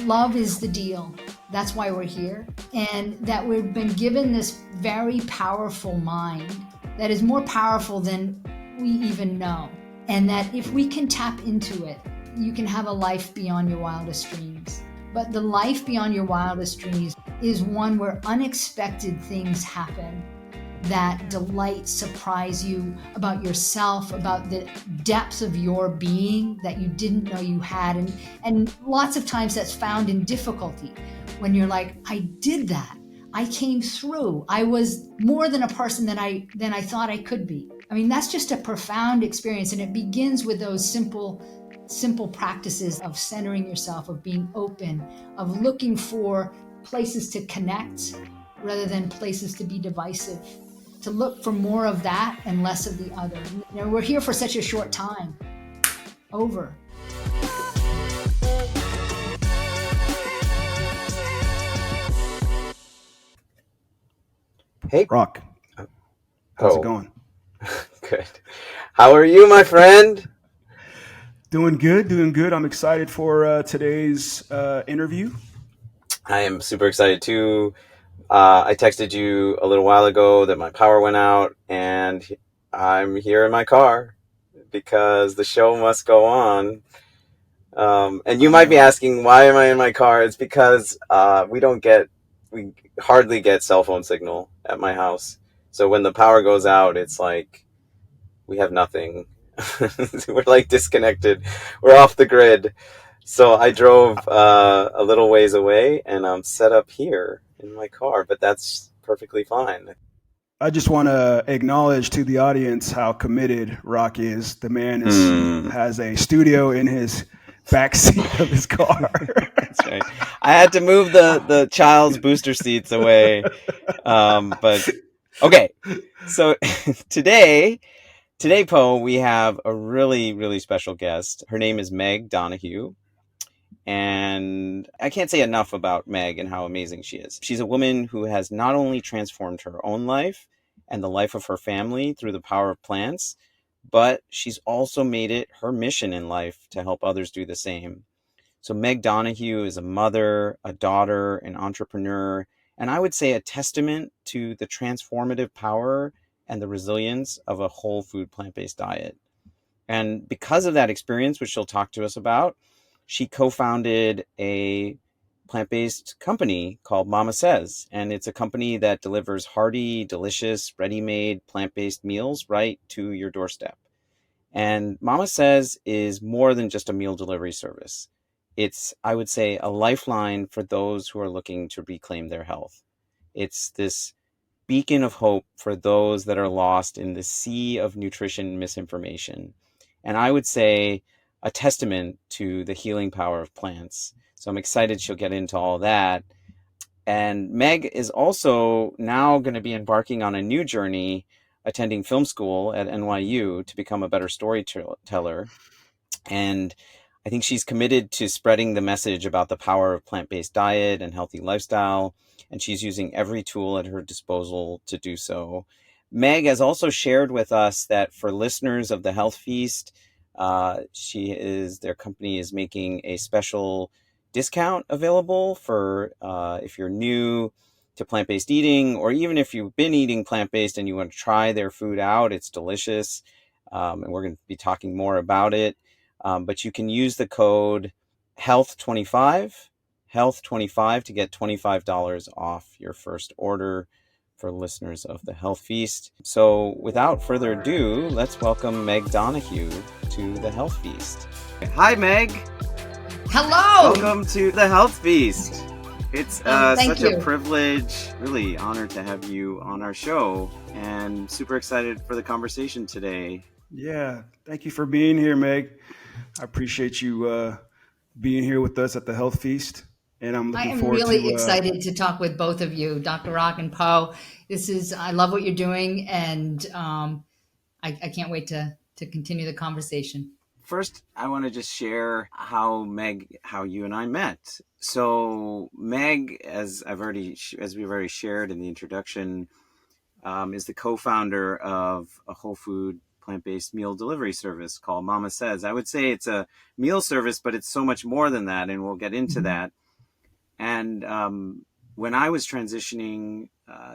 love is the deal. That's why we're here. And that we've been given this very powerful mind that is more powerful than we even know. And that if we can tap into it, you can have a life beyond your wildest dreams. But the life beyond your wildest dreams is one where unexpected things happen that delight, surprise you about yourself, about the depths of your being that you didn't know you had. And lots of times that's found in difficulty when you're like, I did that. I came through. I was more than a person than I thought I could be. I mean, that's just a profound experience. And it begins with those simple practices of centering yourself, of being open, of looking for places to connect rather than places to be divisive, to look for more of that and less of the other. You know, we're here for such a short time. Over. Hey, Rock. How's it going? Good. How are you, my friend? Doing good. I'm excited for today's interview. I am super excited too. I texted you a little while ago that my power went out, and I'm here in my car because the show must go on. And you might be asking, why am I in my car? It's because we hardly get cell phone signal at my house. So when the power goes out, it's like we have nothing. We're like disconnected. We're off the grid. So I drove a little ways away, and I'm set up here in my car, but that's perfectly fine. I just want to acknowledge to the audience how committed Rock is. The man has a studio in his backseat of his car. That's right. I had to move the child's booster seats away. But okay. So today, Po, we have a really, really special guest. Her name is Meg Donahue. And I can't say enough about Meg and how amazing she is. She's a woman who has not only transformed her own life and the life of her family through the power of plants, but she's also made it her mission in life to help others do the same. So Meg Donahue is a mother, a daughter, an entrepreneur, and I would say a testament to the transformative power and the resilience of a whole food plant-based diet. And because of that experience, which she'll talk to us about, she co-founded a plant-based company called MamaSezz. And it's a company that delivers hearty, delicious, ready-made plant-based meals right to your doorstep. And MamaSezz is more than just a meal delivery service. It's, I would say, a lifeline for those who are looking to reclaim their health. It's this beacon of hope for those that are lost in the sea of nutrition misinformation. And I would say a testament to the healing power of plants. So I'm excited she'll get into all that. And Meg is also now going to be embarking on a new journey, attending film school at NYU to become a better storyteller. And I think she's committed to spreading the message about the power of plant-based diet and healthy lifestyle. And she's using every tool at her disposal to do so. Meg has also shared with us that for listeners of the Health Feast, their company is making a special discount available for if you're new to plant-based eating, or even if you've been eating plant-based and you want to try their food out. It's delicious. And we're going to be talking more about it. But you can use the code HEALTH25 to get $25 off your first order for listeners of the Health Feast. So without further ado, let's welcome Meg Donahue to the Health Feast. Hi, Meg. Hello. Welcome to the Health Feast. It's such you. A privilege, really honored to have you on our show, and super excited for the conversation today. Yeah, thank you for being here, Meg. I appreciate you being here with us at the Health Feast. And I'm looking forward to... I am really excited to talk with both of you, Dr. Rak and Po. I love what you're doing, and I can't wait to continue the conversation. First, I want to just share how you and I met. So Meg, as we've already shared in the introduction, is the co-founder of a whole food plant-based meal delivery service called MamaSezz. I would say it's a meal service, but it's so much more than that, and we'll get into that. And when I was transitioning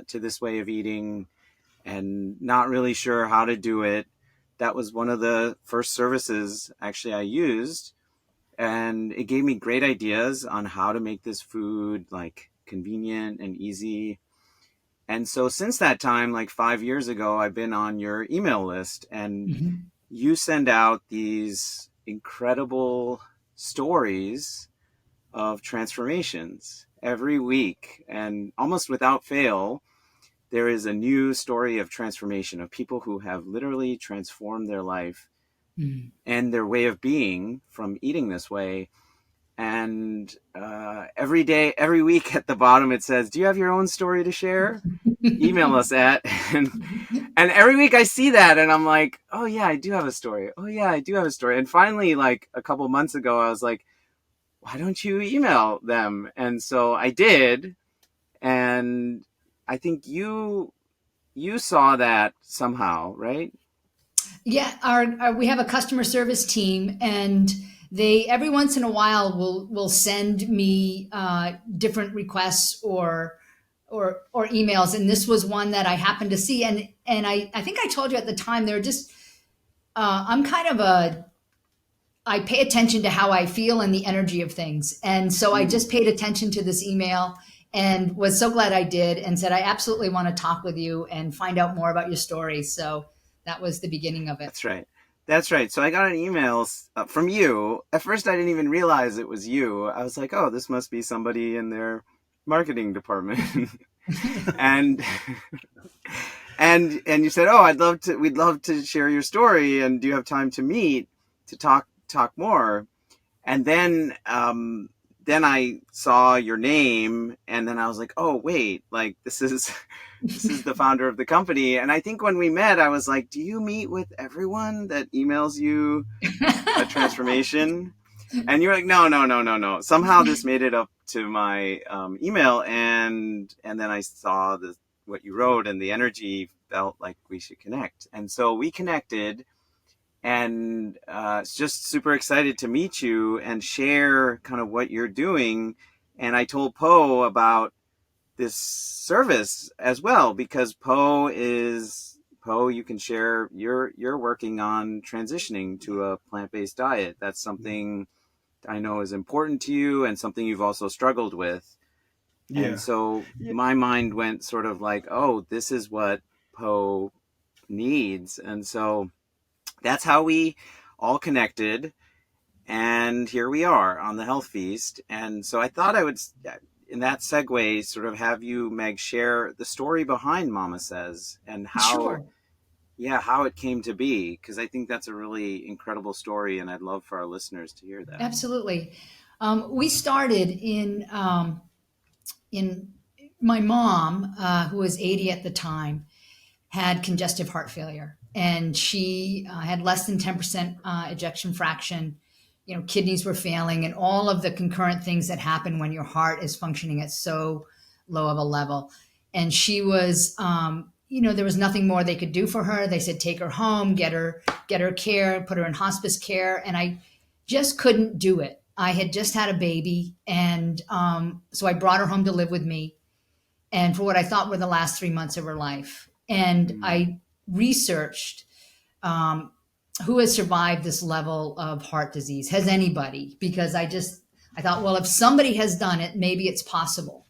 to this way of eating and not really sure how to do it, that was one of the first services actually I used. And it gave me great ideas on how to make this food like convenient and easy. And so since that time, like 5 years ago, I've been on your email list, and you send out these incredible stories of transformations every week. And almost without fail, there is a new story of transformation of people who have literally transformed their life and their way of being from eating this way. And every week at the bottom, it says, do you have your own story to share? Email us at, and every week I see that and I'm like, oh yeah, I do have a story. Oh yeah, I do have a story. And finally, like a couple months ago, I was like, why don't you email them? And so I did. And I think you saw that somehow, right? Yeah, we have a customer service team, and they every once in a while will send me different requests or emails, and this was one that I happened to see, and I think I told you at the time, they're just I'm kind of I pay attention to how I feel and the energy of things, and so I just paid attention to this email and was so glad I did, and said I absolutely want to talk with you and find out more about your story. So that was the beginning of it. That's right. So I got an email from you. At first, I didn't even realize it was you. I was like, oh, this must be somebody in their marketing department. and you said, oh, we'd love to share your story. And do you have time to meet to talk more? And then I saw your name, and then I was like, oh, wait, like this is the founder of the company. And I think when we met, I was like, do you meet with everyone that emails you a transformation? And you're like, no. Somehow this made it up to my email. And then I saw what you wrote, and the energy felt like we should connect. And so we connected, and just super excited to meet you and share kind of what you're doing. And I told Po about this service as well, because Po, you can share, you're working on transitioning to a plant-based diet. That's something I know is important to you and something you've also struggled with. Yeah. And so my mind went sort of like, oh, this is what Po needs. And so that's how we all connected, and here we are on the Health Feast. And so I thought I would, in that segue, sort of have you, Meg, share the story behind MamaSezz and how it came to be, because I think that's a really incredible story, and I'd love for our listeners to hear that. Absolutely. We started in my mom, who was 80 at the time, had congestive heart failure, and she had less than 10% ejection fraction. Kidneys were failing, and all of the concurrent things that happen when your heart is functioning at so low of a level. And she was, there was nothing more they could do for her. They said, take her home, get her care, put her in hospice care. And I just couldn't do it. I had just had a baby. And so I brought her home to live with me, and for what I thought were the last 3 months of her life. And I researched who has survived this level of heart disease. Has anybody? Because I thought, well, if somebody has done it, maybe it's possible.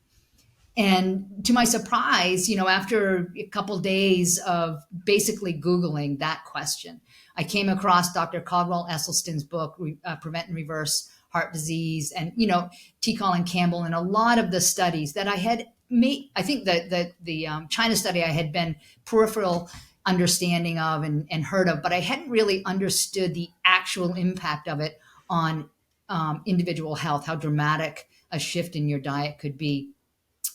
And to my surprise, after a couple days of basically Googling that question, I came across Dr. Caldwell Esselstyn's book, Prevent and Reverse Heart Disease, and, T. Colin Campbell, and a lot of the studies that I had made. I think that the China study I had been peripheral understanding of and heard of, but I hadn't really understood the actual impact of it on individual health, how dramatic a shift in your diet could be.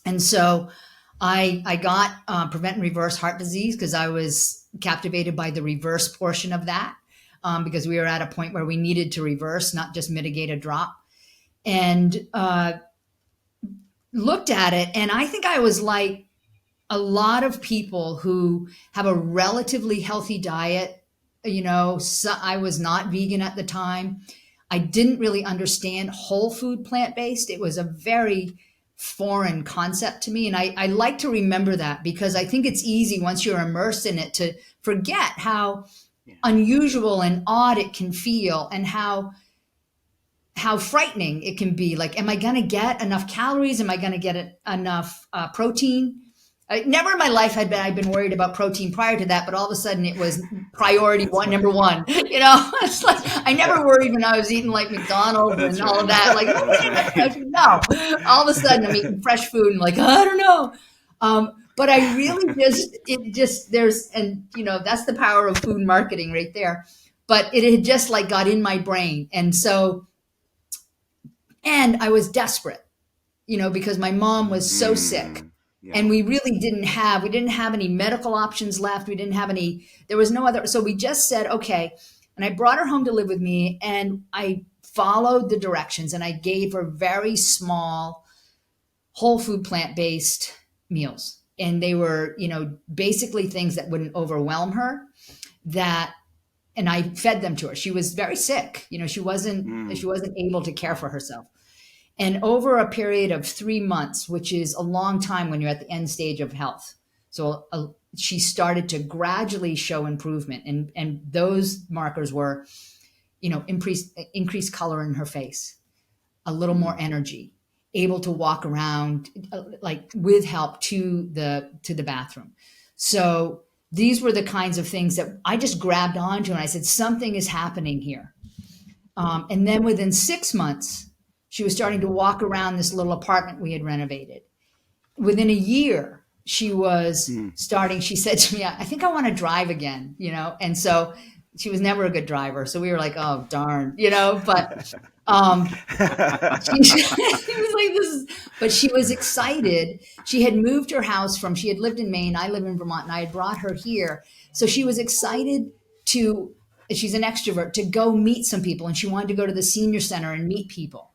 And so I got Prevent and Reverse Heart Disease because I was captivated by the reverse portion of that, because we were at a point where we needed to reverse, not just mitigate a drop. And looked at it, and I think I was like a lot of people who have a relatively healthy diet. So I was not vegan at the time. I didn't really understand whole food plant-based. It was a very foreign concept to me. And I like to remember that, because I think it's easy once you're immersed in it to forget how unusual and odd it can feel, and how frightening it can be. Like, am I going to get enough calories? Am I going to get enough protein? Never in my life I'd been worried about protein prior to that, but all of a sudden it was priority number one. It's like I never worried when I was eating like McDonald's and all of that. Like, no, all of a sudden I'm eating fresh food and like, I don't know. But I really that's the power of food marketing right there. But it had just like got in my brain. And I was desperate, because my mom was so sick. Yeah. And we really didn't have any medical options left. There was no other. So we just said, okay. And I brought her home to live with me, and I followed the directions, and I gave her very small, whole food, plant-based meals. And they were, basically things that wouldn't overwhelm her, and I fed them to her. She was very sick. She wasn't able to care for herself. And over a period of 3 months, which is a long time when you're at the end stage of health. So she started to gradually show improvement. And those markers were, increased color in her face, a little more energy, able to walk around like with help to the bathroom. So these were the kinds of things that I just grabbed onto, and I said, something is happening here. And then within 6 months, she was starting to walk around this little apartment we had renovated. Within a year, she was starting, she said to me, I think I want to drive again, And so she was never a good driver. So we were like, oh, darn, but she was like, but she was excited. She had moved her house she had lived in Maine. I live in Vermont, and I had brought her here. So she was excited she's an extrovert, to go meet some people. And she wanted to go to the senior center and meet people.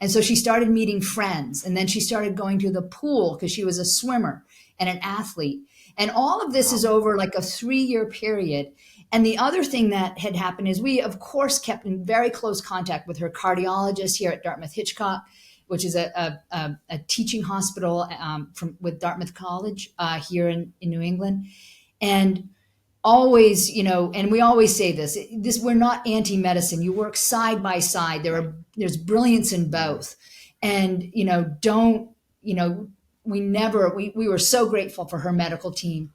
And so she started meeting friends, and then she started going to the pool because she was a swimmer and an athlete. And all of this is over like a 3-year period. And the other thing that had happened is we, of course, kept in very close contact with her cardiologist here at Dartmouth-Hitchcock, which is a teaching hospital with Dartmouth College here in New England. And always, and we always say this, we're not anti-medicine. You work side by side. There's brilliance in both. And, we were so grateful for her medical team.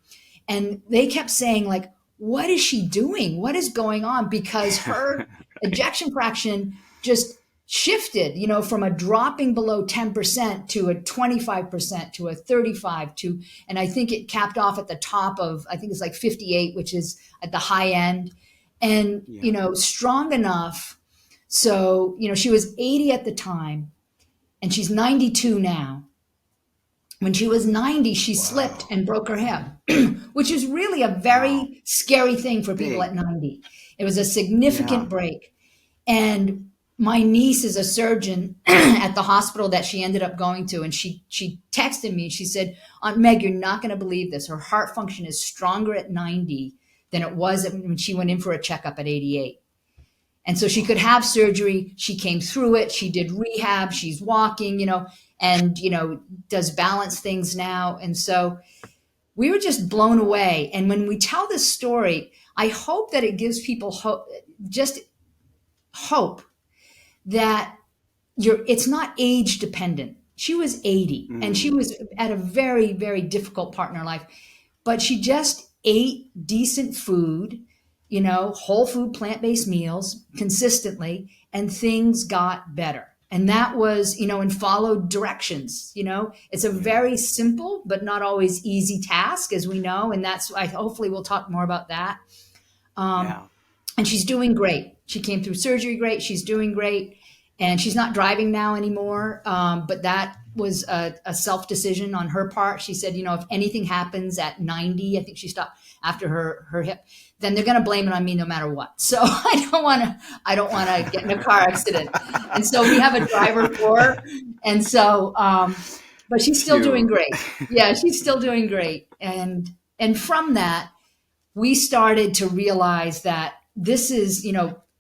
And they kept saying, like, what is she doing? What is going on? Because her ejection fraction just shifted, from a dropping below 10% to a 25% to a 35 and I think it capped off at the top of, I think it's like 58, which is at the high end, and, strong enough. So, she was 80 at the time, and she's 92 now. When she was 90, she slipped and broke her hip, which is really a very scary thing for people at 90. It was a significant break. And my niece is a surgeon at the hospital that she ended up going to. And she texted me. She said, Aunt Meg, you're not going to believe this. Her heart function is stronger at 90 than it was when she went in for a checkup at 88. And so she could have surgery. She came through it. She did rehab. She's walking, and, does balance things now. And so we were just blown away. And when we tell this story, I hope that it gives people hope, just hope that it's not age dependent. She was 80 and she was at a very, very difficult part in her life, but she just ate decent food, whole food, plant-based meals consistently, and things got better. And that was, and followed directions. It's a very simple, but not always easy task, as we know. And hopefully we'll talk more about that. And she's doing great. She came through surgery great. She's doing great. And she's not driving now anymore. But that was a self-decision on her part. She said, if anything happens at 90, I think she stopped after her hip, then they're going to blame it on me no matter what. So I don't want to get in a car accident. And so we have a driver for her. And so, but she's still doing great. Yeah, she's still doing great. And from that, we started to realize that this is,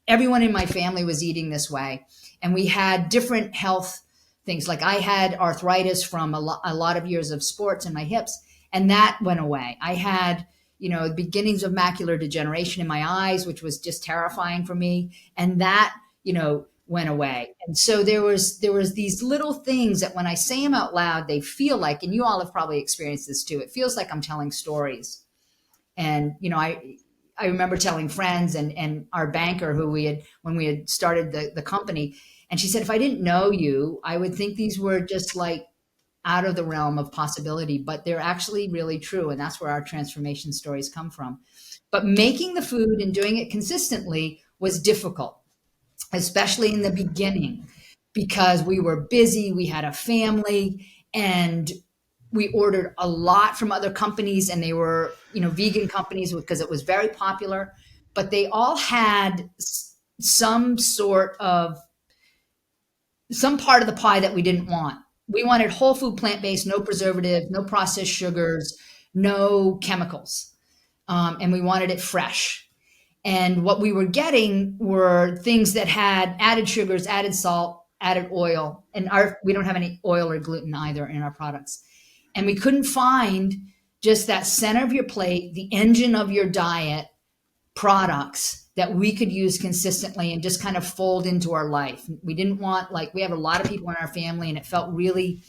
everyone in my family was eating this way. And we had different health things. Like I had arthritis from a lot of years of sports in my hips, and that went away. I had, the beginnings of macular degeneration in my eyes, which was just terrifying for me. And that, went away. And so there was these little things that when I say them out loud, they feel like, and you all have probably experienced this too, it feels like I'm telling stories. And, I remember telling friends and our banker when we had started the company, and she said, if I didn't know you, I would think these were just like out of the realm of possibility, but they're actually really true. And that's where our transformation stories come from. But making the food and doing it consistently was difficult, especially in the beginning, because we were busy, we had a family, and we ordered a lot from other companies, and they were, vegan companies, because it was very popular, but they all had some part of the pie that we didn't want. We wanted whole food, plant-based, no preservative, no processed sugars, no chemicals. And we wanted it fresh. And what we were getting were things that had added sugars, added salt, added oil. And we don't have any oil or gluten either in our products. And we couldn't find just that center of your plate, the engine of your diet products that we could use consistently and just kind of fold into our life. We didn't want, we have a lot of people in our family, and it felt really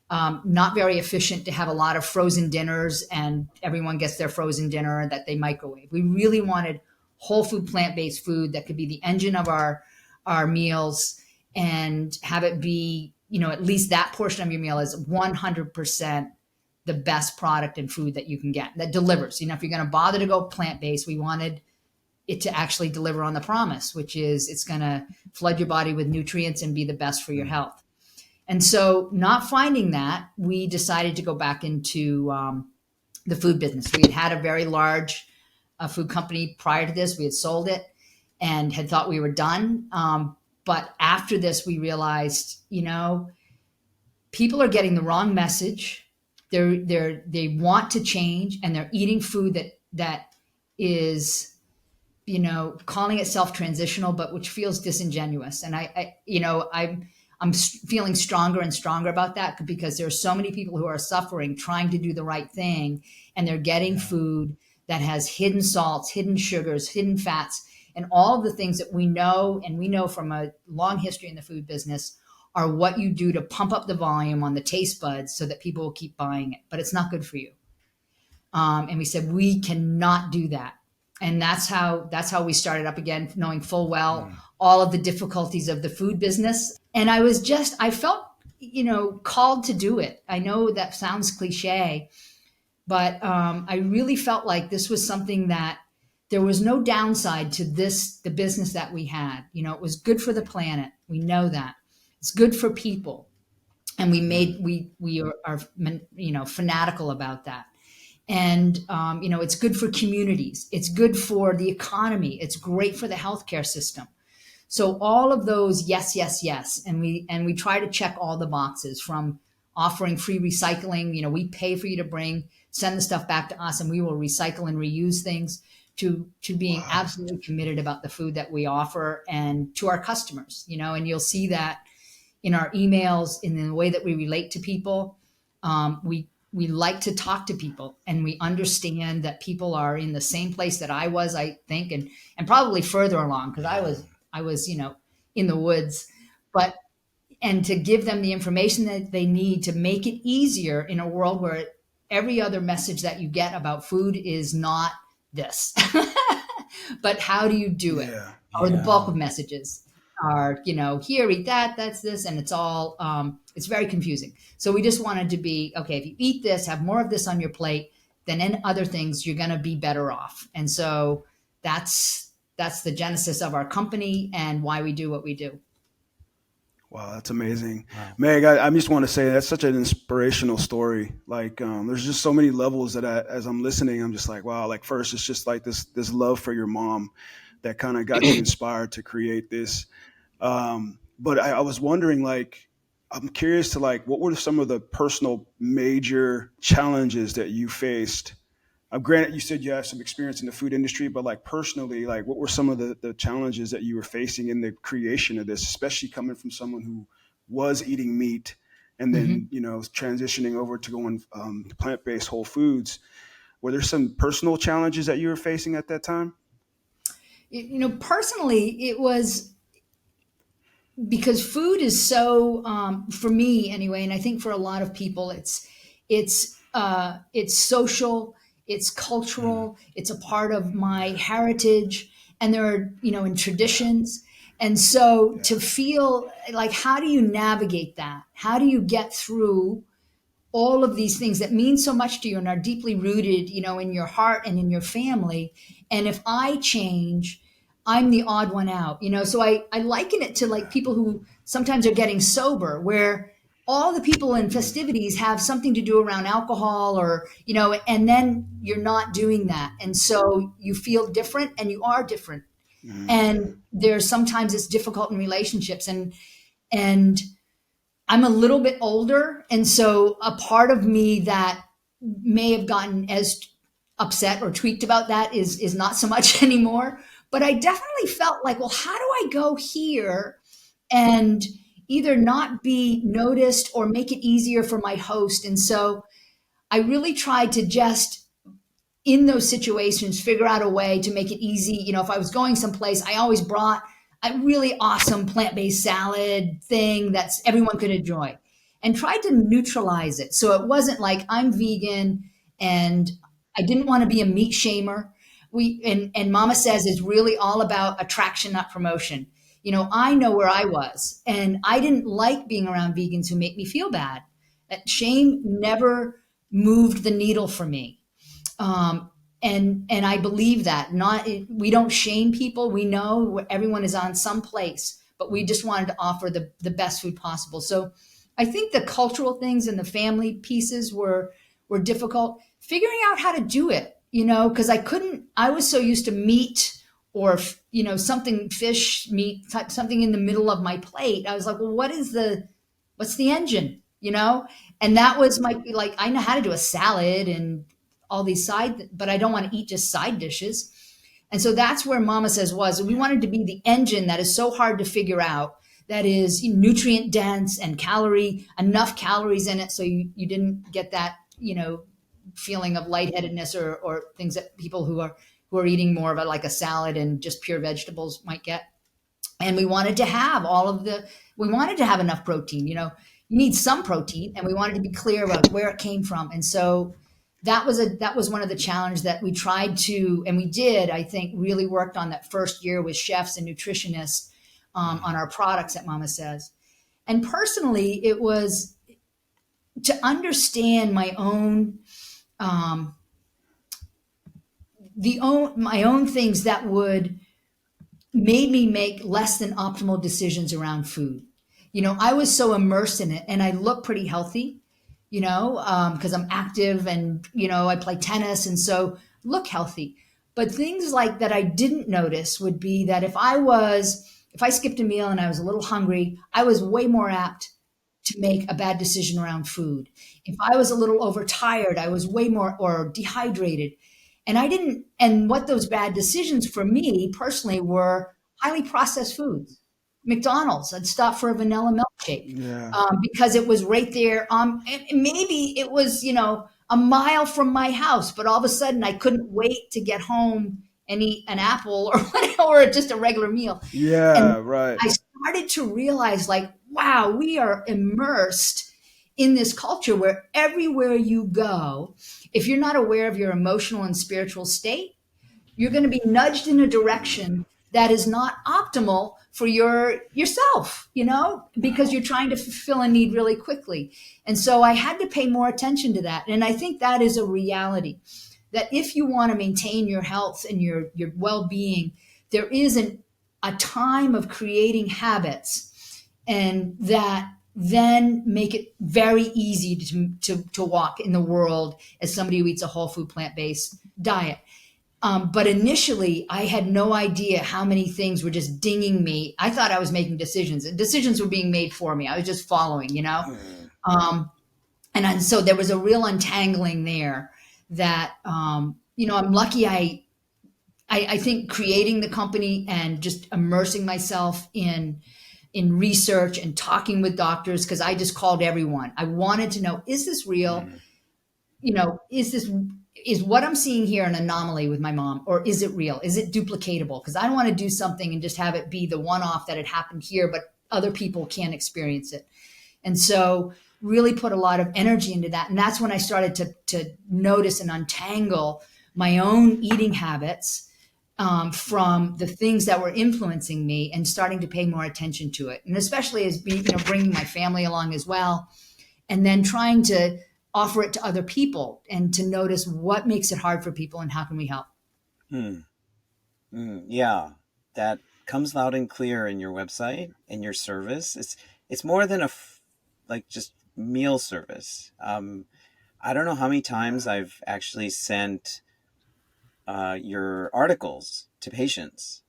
not very efficient to have a lot of frozen dinners and everyone gets their frozen dinner that they microwave. We really wanted whole food, plant-based food that could be the engine of our meals, and have it be, at least that portion of your meal is 100% the best product and food that you can get that delivers. If you're going to bother to go plant-based, we wanted it to actually deliver on the promise, which is it's going to flood your body with nutrients and be the best for your health. And so, not finding that, we decided to go back into the food business. We had a very large food company prior to this. We had sold it and had thought we were done. But after this, we realized, people are getting the wrong message. They want to change, and they're eating food that is, calling itself transitional, but which feels disingenuous. And I'm feeling stronger and stronger about that, because there are so many people who are suffering trying to do the right thing, and they're getting food that has hidden salts, hidden sugars, hidden fats, and all the things that we know, and we know from a long history in the food business, are what you do to pump up the volume on the taste buds so that people will keep buying it, but it's not good for you. And we said, we cannot do that. And that's how we started up again, knowing full well all of the difficulties of the food business. And I felt, called to do it. I know that sounds cliche, but I really felt like this was something that there was no downside to the business that we had. It was good for the planet. We know that. It's good for people. And we are fanatical about that. And, it's good for communities. It's good for the economy. It's great for the healthcare system. So all of those, yes, yes, yes. And we try to check all the boxes, from offering free recycling. We pay for you to send the stuff back to us, and we will recycle and reuse things, to being absolutely committed about the food that we offer and to our customers, and you'll see that in our emails, in the way that we relate to people. We like to talk to people, and we understand that people are in the same place that I was, I think, and probably further along, because I was, in the woods, and to give them the information that they need to make it easier in a world where every other message that you get about food is not this, but how do you do it? Or the bulk of messages are, here, eat that, that's this, and it's all, it's very confusing. So we just wanted to be, okay, if you eat this, have more of this on your plate, then in other things, you're going to be better off. And so that's the genesis of our company and why we do what we do. Wow, that's amazing. Wow. Meg, I just want to say that's such an inspirational story. There's just so many levels that as I'm listening, I'm just like, wow, first it's just like this love for your mom that kind of got you inspired to create this. But I was wondering, I'm curious to what were some of the personal major challenges that you faced? Granted, you said you have some experience in the food industry, but personally, what were some of the challenges that you were facing in the creation of this, especially coming from someone who was eating meat, and then transitioning over to going plant-based whole foods. Were there some personal challenges that you were facing at that time? Personally, it was because food is so, for me anyway, and I think for a lot of people, it's social, it's cultural, it's a part of my heritage, and there are, in traditions. And so to feel like, how do you navigate that? How do you get through all of these things that mean so much to you and are deeply rooted, in your heart and in your family? And if I change, I'm the odd one out, So I liken it to like people who sometimes are getting sober, where all the people in festivities have something to do around alcohol or, and then you're not doing that. And so you feel different and you are different. And there's sometimes it's difficult in relationships, and I'm a little bit older. And so a part of me that may have gotten as upset or tweaked about that is not so much anymore. But I definitely felt like, well, how do I go here and either not be noticed or make it easier for my host? And so I really tried to just, in those situations, figure out a way to make it easy. If I was going someplace, I always brought a really awesome plant-based salad thing that's everyone could enjoy, and tried to neutralize it. So it wasn't like I'm vegan, and I didn't want to be a meat shamer. And MamaSezz is really all about attraction, not promotion. I know where I was, and I didn't like being around vegans who make me feel bad. That shame never moved the needle for me. And I believe that we don't shame people. We know everyone is on some place, but we just wanted to offer the best food possible. So I think the cultural things and the family pieces were difficult. Figuring out how to do it, because I was so used to meat or, something, fish, meat, something in the middle of my plate. I was like, well, what's the engine, And that was I know how to do a salad and all these but I don't want to eat just side dishes. And so that's where MamaSezz was. We wanted to be the engine that is so hard to figure out, that is nutrient dense and enough calories in it. So you didn't get that, feeling of lightheadedness or things that people who are eating more of like a salad and just pure vegetables might get. And we wanted to have enough protein, you need some protein, and we wanted to be clear about where it came from. And so that was one of the challenges that we tried to, and we did, I think, really worked on that first year with chefs and nutritionists on our products at MamaSezz. And personally, it was to understand my own my own things that would made me make less than optimal decisions around food. I was so immersed in it, and I look pretty healthy, because I'm active and, I play tennis, and so look healthy. But things like that I didn't notice would be that if I skipped a meal and I was a little hungry, I was way more apt to make a bad decision around food. If I was a little overtired, I was way more, or dehydrated. And what those bad decisions for me personally were highly processed foods. McDonald's, I'd stop for a vanilla milkshake because it was right there. And maybe it was, a mile from my house, but all of a sudden I couldn't wait to get home and eat an apple or just a regular meal. Yeah, and right. I started to realize, wow, we are immersed in this culture where everywhere you go, if you're not aware of your emotional and spiritual state, you're going to be nudged in a direction that is not optimal for yourself, because you're trying to fulfill a need really quickly. And so I had to pay more attention to that. And I think that is a reality, that if you want to maintain your health and your well-being, there is a time of creating habits, and that then make it very easy to walk in the world as somebody who eats a whole food plant-based diet. But initially, I had no idea how many things were just dinging me. I thought I was making decisions. Decisions were being made for me. I was just following, And so there was a real untangling there that, I'm lucky I think creating the company and just immersing myself in in research and talking with doctors, because I just called everyone. I wanted to know, is this real? Is what I'm seeing here an anomaly with my mom, or is it real? Is it duplicatable? Because I don't want to do something and just have it be the one-off that it happened here, but other people can't experience it. And so really put a lot of energy into that. And that's when I started to notice and untangle my own eating habits from the things that were influencing me, and starting to pay more attention to it. And especially as bringing my family along as well, and then trying to offer it to other people and to notice what makes it hard for people and how can we help. Yeah, that comes loud and clear in your website and your service. It's more than just meal service. I don't know how many times I've actually sent your articles to patients.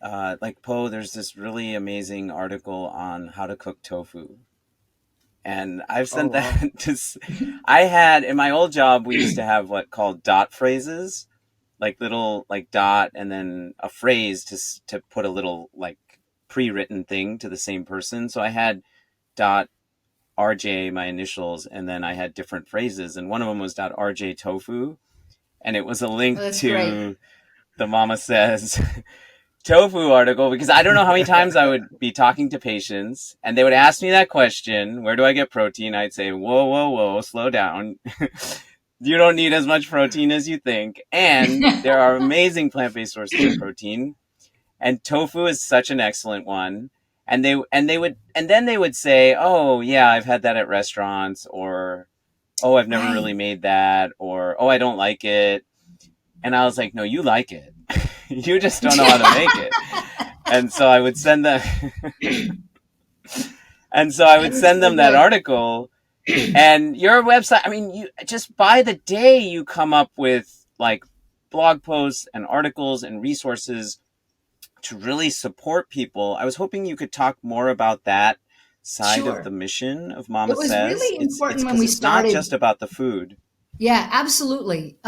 Like Po, there's this really amazing article on how to cook tofu. And I've sent that to, I had, in my old job, we used to have what called dot phrases, like little, like dot, and then a phrase to put a little like pre-written thing to the same person. So I had dot RJ, my initials, and then I had different phrases. And one of them was dot RJ tofu. And it was a link to great. the MamaSezz tofu article, because I don't know how many times I would be talking to patients and they would ask me that question, where do I get protein? I'd say, whoa, slow down. You don't need as much protein as you think. And there are amazing plant-based sources of protein. And tofu is such an excellent one. And then they would say, oh yeah, I've had that at restaurants, or, oh, I've never really made that, or, oh, I don't like it. And I was like, no, you like it. You just don't know how to make it. And so I would send them that article. And your website, I mean, you just by the day you come up with like blog posts and articles and resources to really support people. I was hoping you could talk more about that side of the mission of MamaSezz. It was really important when we it's started. not just about the food. Yeah, absolutely.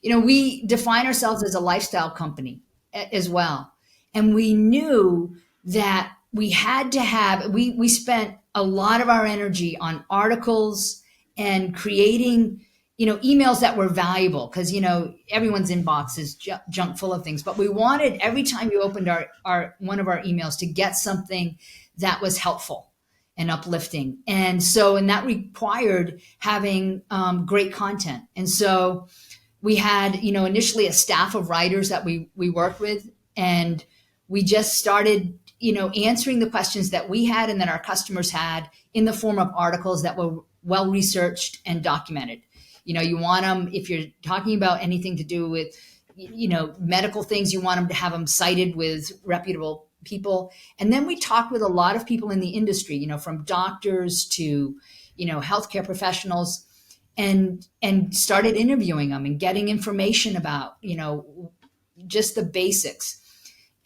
We define ourselves as a lifestyle company as well. And we knew that we had to have, we spent a lot of our energy on articles and creating, emails that were valuable, because, everyone's inbox is junk full of things. But we wanted every time you opened our one of our emails to get something that was helpful and uplifting. And that required having great content. And so we had, initially a staff of writers that we worked with, and we just started, answering the questions that we had and that our customers had in the form of articles that were well researched and documented. You want them, if you're talking about anything to do with, medical things, you want them to have them cited with reputable people. And then we talked with a lot of people in the industry, from doctors to, healthcare professionals, and started interviewing them and getting information about, just the basics.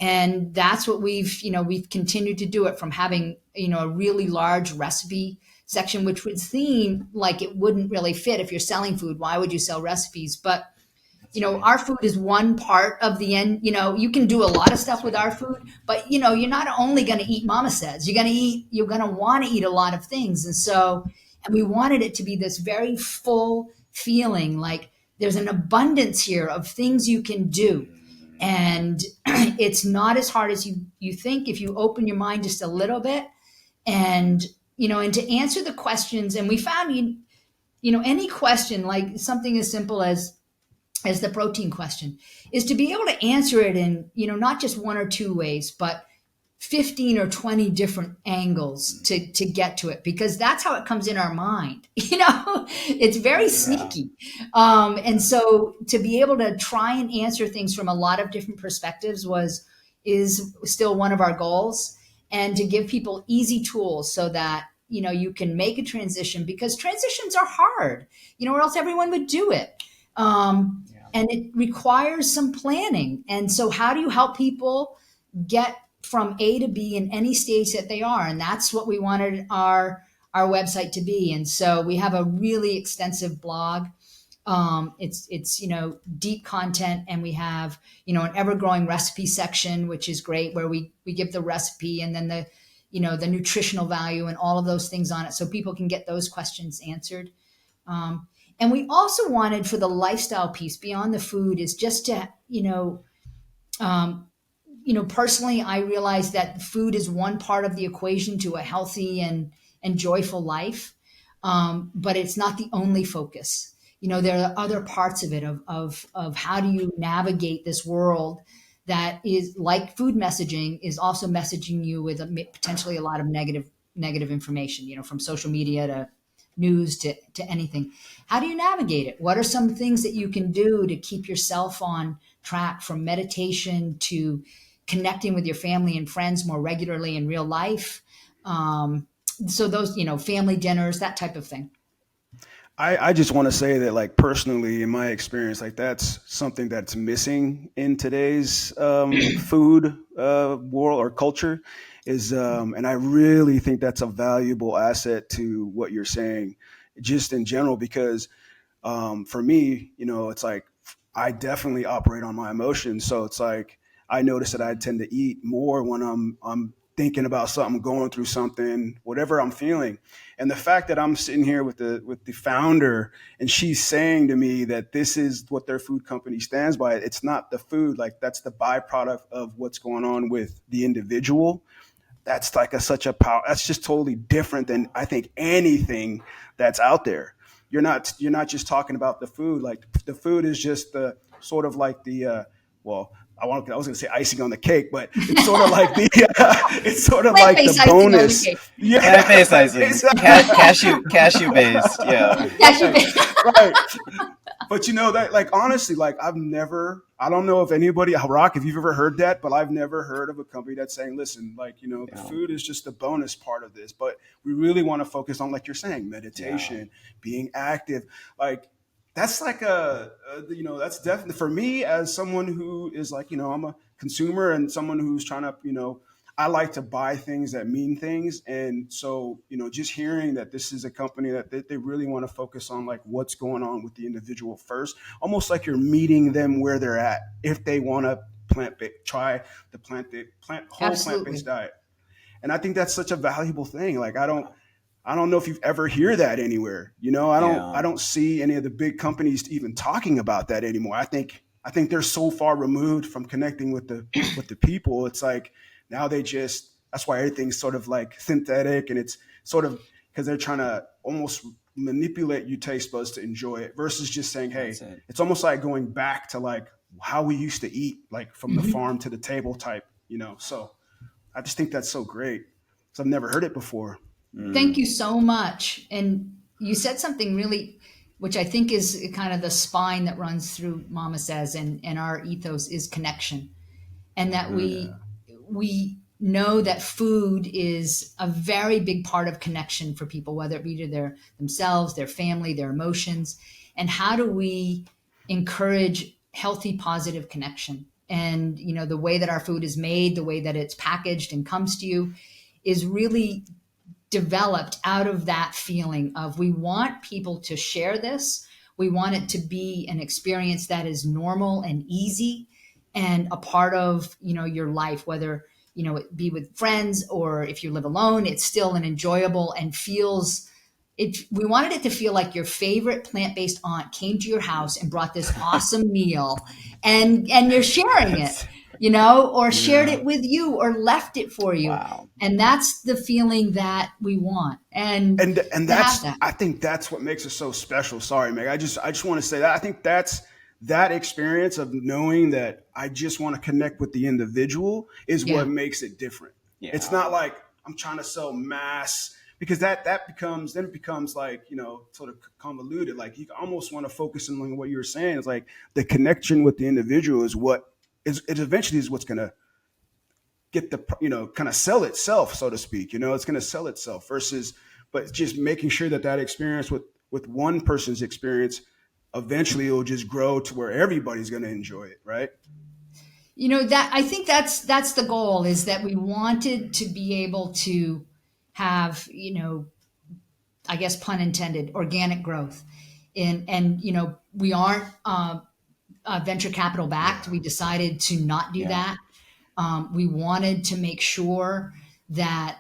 And that's what we've continued to do it, from having, a really large recipe section, which would seem like it wouldn't really fit. If you're selling food, why would you sell recipes? But our food is one part of the end. You can do a lot of stuff with our food, but you're not only going to eat MamaSezz. You're going to want to eat a lot of things. And we wanted it to be this very full feeling, like there's an abundance here of things you can do. And it's not as hard as you think if you open your mind just a little bit. And, and to answer the questions. And we found, any question, like something as simple as the protein question, is to be able to answer it in, not just one or two ways, but 15 or 20 different angles to get to it, because that's how it comes in our mind. It's very sneaky. And so to be able to try and answer things from a lot of different perspectives is still one of our goals, and to give people easy tools so that, you can make a transition, because transitions are hard, or else everyone would do it. And it requires some planning. And so how do you help people get from A to B in any stage that they are? And that's what we wanted our website to be. And so we have a really extensive blog. It's deep content, and we have, an ever-growing recipe section, which is great, where we give the recipe, and then the nutritional value and all of those things on it, so people can get those questions answered. And we also wanted, for the lifestyle piece beyond the food, is just to, personally, I realize that food is one part of the equation to a healthy and joyful life. But it's not the only focus. There are other parts of it of how do you navigate this world that is, like food messaging, is also messaging you with potentially a lot of negative information, from social media to news to anything. How do you navigate it? What are some things that you can do to keep yourself on track, from meditation to connecting with your family and friends more regularly in real life? So those, family dinners, that type of thing. I just want to say that, like, personally, in my experience, like, that's something that's missing in today's food world or culture is, and I really think that's a valuable asset to what you're saying, just in general, because for me, it's like I definitely operate on my emotions. So it's like I notice that I tend to eat more when I'm thinking about something, going through something, whatever I'm feeling. And the fact that I'm sitting here with the founder, and she's saying to me that this is what their food company stands by. It's not the food, like, that's the byproduct of what's going on with the individual. That's like such a power. That's just totally different than, I think, anything that's out there. You're not just talking about the food. Like, the food is just the sort of like the well, I was going to say icing on the cake, but it's sort of like the it's sort of like the bonus. Yeah, plant-based icing, cashew based. Yeah, Cashew based. Right. But that, like, honestly, like, I don't know if anybody, Rak, if you've ever heard that, but I've never heard of a company that's saying, listen, like, the food is just the bonus part of this, but we really want to focus on, like you're saying, meditation, being active. Like, that's like that's definitely, for me, as someone who is like, I'm a consumer and someone who's trying to, I like to buy things that mean things. And so, just hearing that this is a company that they really want to focus on, like, what's going on with the individual first, almost like you're meeting them where they're at. If they want to try the whole plant-based diet. And I think that's such a valuable thing. Like, I don't know if you've ever hear that anywhere. I don't see any of the big companies even talking about that anymore. I think they're so far removed from connecting with the people. It's like, now that's why everything's sort of like synthetic, and it's sort of because they're trying to almost manipulate your taste buds to enjoy it, versus just saying, hey, it's almost like going back to like how we used to eat, like from the farm to the table type, So I just think that's so great, because I've never heard it before. Thank you so much. And you said something really, which I think is kind of the spine that runs through MamaSezz and our ethos, is connection. And that we know that food is a very big part of connection for people, whether it be to themselves, their family, their emotions. And how do we encourage healthy, positive connection? And, the way that our food is made, the way that it's packaged and comes to you, is really developed out of that feeling of, we want people to share this. We want it to be an experience that is normal and easy and a part of, your life, whether, it be with friends or if you live alone, it's still an enjoyable and feels it. We wanted it to feel like your favorite plant-based aunt came to your house and brought this awesome meal and you're sharing it, or shared it with you or left it for you. Wow. And that's the feeling that we want. And that's, I think that's what makes it so special. Sorry, Meg. I just want to say that I think that's that experience of knowing that I just want to connect with the individual is what makes it different. Yeah. It's not like I'm trying to sell mass, because that becomes like, sort of convoluted. Like, you almost want to focus on what you were saying. It's like the connection with the individual is what is, it eventually is what's going to get the, kind of sell itself, so to speak. It's going to sell itself but just making sure that experience with one person's experience, eventually it will just grow to where everybody's going to enjoy it, right? That I think that's the goal, is that we wanted to be able to have, I guess, pun intended, organic growth. And we aren't venture capital backed. We decided to not do that. We wanted to make sure that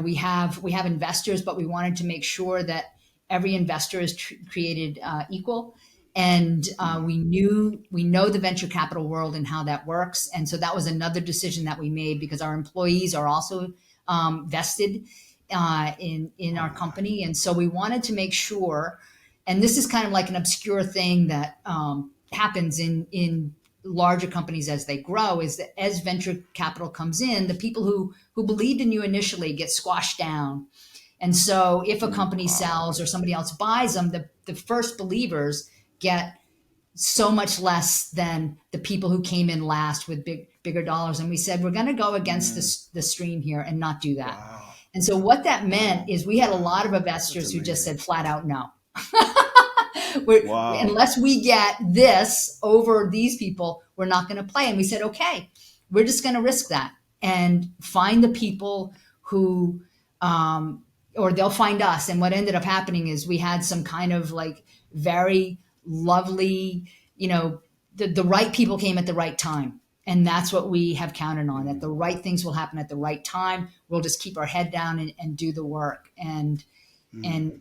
we have investors, but we wanted to make sure that every investor is created equal. And we know the venture capital world and how that works. And so that was another decision that we made, because our employees are also vested in our company. And so we wanted to make sure, and this is kind of like an obscure thing that happens in larger companies as they grow, is that as venture capital comes in, the people who believed in you initially get squashed down. And so if a company sells or somebody else buys them, the first believers get so much less than the people who came in last with bigger dollars. And we said, we're going to go against the stream here and not do that. Wow. And so what that meant is we had a lot of investors who just said flat out no. Wow. Unless we get this over these people, we're not going to play. And we said, okay, we're just going to risk that and find the people who, or they'll find us. And what ended up happening is we had some kind of like very lovely, the right people came at the right time. And that's what we have counted on, that the right things will happen at the right time. We'll just keep our head down and do the work. And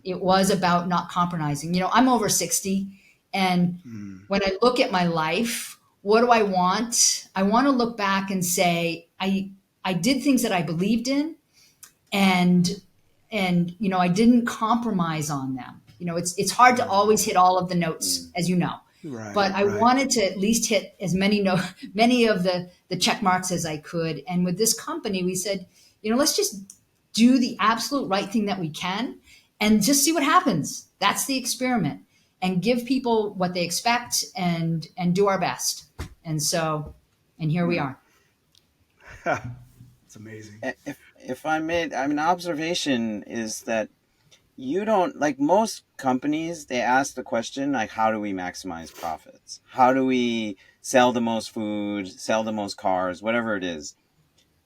it was about not compromising. I'm over 60. And when I look at my life, what do I want? I want to look back and say, I did things that I believed in, and I didn't compromise on them. It's hard to always hit all of the notes, as you know. Right, but I wanted to at least hit as many of the check marks as I could. And with this company, we said, let's just do the absolute right thing that we can and just see what happens. That's the experiment, and give people what they expect and do our best. And here we are. It's amazing. If I made, observation is that you don't, like most companies, they ask the question, like, how do we maximize profits? How do we sell the most food, sell the most cars, whatever it is?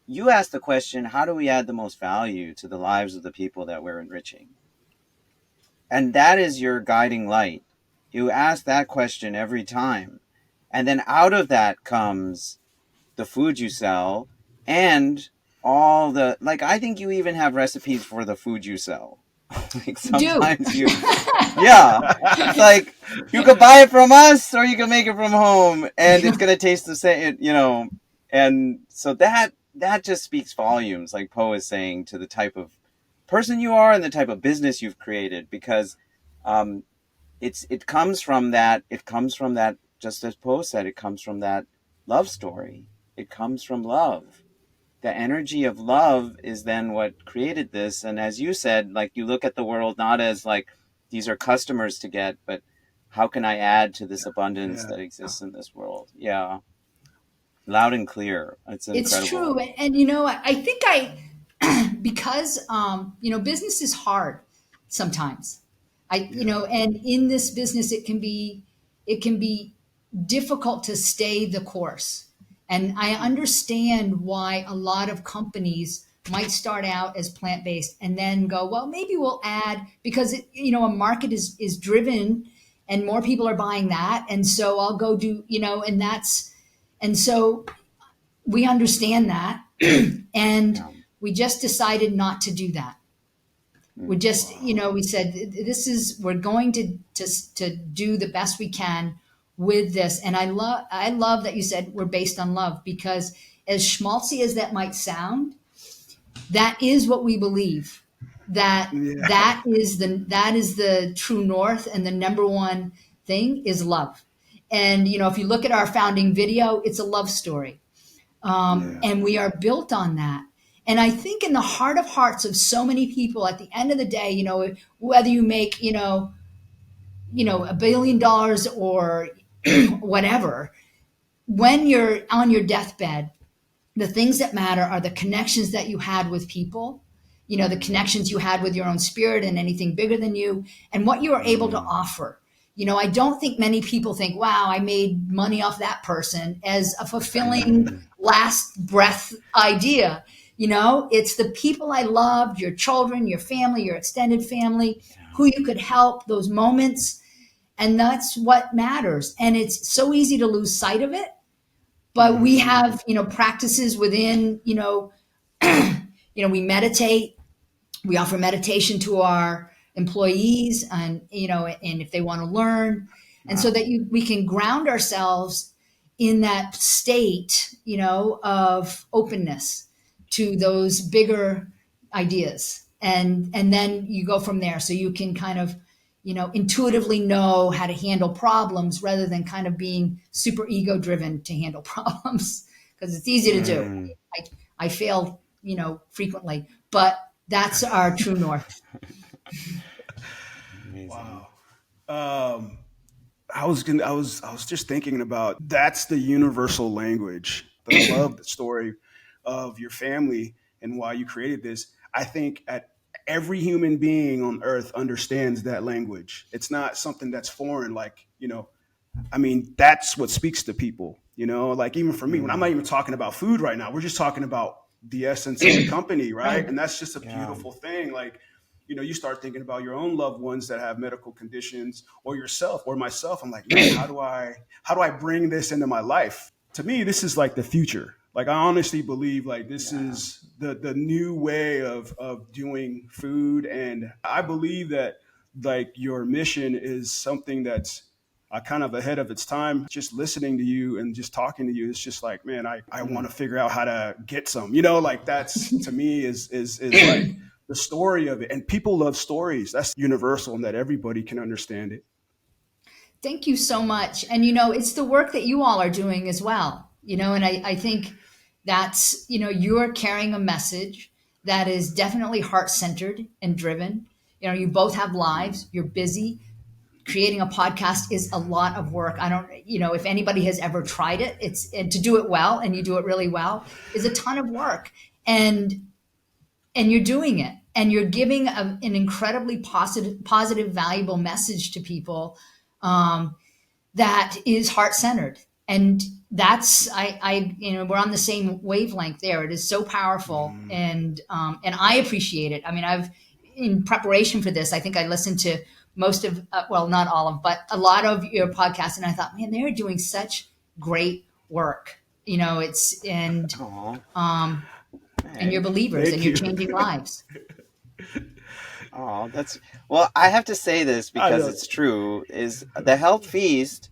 You ask the question, how do we add the most value to the lives of the people that we're enriching? And that is your guiding light. You ask that question every time. And then out of that comes the food you sell and all the, like, I think you even have recipes for the food you sell. Like sometimes it's like you could buy it from us or you can make it from home and it's going to taste the same, and so that just speaks volumes, like Poe is saying, to the type of person you are and the type of business you've created, because it comes from that, just as Poe said, it comes from that love story. It comes from love. The energy of love is then what created this. And as you said, like, you look at the world not as like these are customers to get, but how can I add to this abundance that exists in this world? Yeah. Loud and clear. It's incredible. It's true. And, I think because, business is hard sometimes. And in this business, it can be difficult to stay the course. And I understand why a lot of companies might start out as plant-based and then go, well, maybe we'll add, because a market is driven and more people are buying that. And so I'll go do, and so we understand that. And we just decided not to do that. We just, we said, we're going to do the best we can with this. And I love that you said we're based on love, because as schmaltzy as that might sound, that is what we believe. That is the true north, and the number one thing is love. And if you look at our founding video, it's a love story, and we are built on that. And I think in the heart of hearts of so many people, at the end of the day, whether you make $1 billion or whatever, when you're on your deathbed, the things that matter are the connections that you had with people, the connections you had with your own spirit and anything bigger than you, and what you are able to offer. I don't think many people think, wow, I made money off that person, as a fulfilling last breath idea. It's the people I loved, your children, your family, your extended family, who you could help, those moments. And that's what matters. And it's so easy to lose sight of it. But we have, practices within, we meditate. We offer meditation to our employees, and and if they want to learn, and so that we can ground ourselves in that state, of openness to those bigger ideas, and then you go from there. So you can kind of, intuitively know how to handle problems rather than kind of being super ego driven to handle problems, because it's easy to do. I fail, frequently, but that's our true north. Wow. I was just thinking about, that's the universal language. The love, the story of your family and why you created this. I think every human being on earth understands that language. It's not something that's foreign. Like, I mean, that's what speaks to people, like even for me, when I'm not even talking about food right now, we're just talking about the essence of the company. Right. And that's just a beautiful thing. Like, you start thinking about your own loved ones that have medical conditions, or yourself or myself. I'm like, man, how do I bring this into my life? To me, this is like the future. Like, I honestly believe like this is the new way of doing food. And I believe that like your mission is something that's kind of ahead of its time. Just listening to you and just talking to you, it's just like, man, I want to figure out how to get some, like that's to me is like the story of it. And people love stories. That's universal, and that everybody can understand it. Thank you so much. And, it's the work that you all are doing as well, and I think that's, you're carrying a message that is definitely heart centered and driven. You both have lives, you're busy. Creating a podcast is a lot of work. I don't, if anybody has ever tried it, and to do it well, and you do it really well, is a ton of work. And you're doing it, and you're giving an incredibly positive, valuable message to people, that is heart centered. And that's, we're on the same wavelength there. It is so powerful. And I appreciate it. I mean, in preparation for this, I think I listened to most of, well, not all of, but a lot of your podcasts. And I thought, man, they're doing such great work. And you're believers. Thank and you're you. changing lives. Oh, well, I have to say this because it's true, is the health feast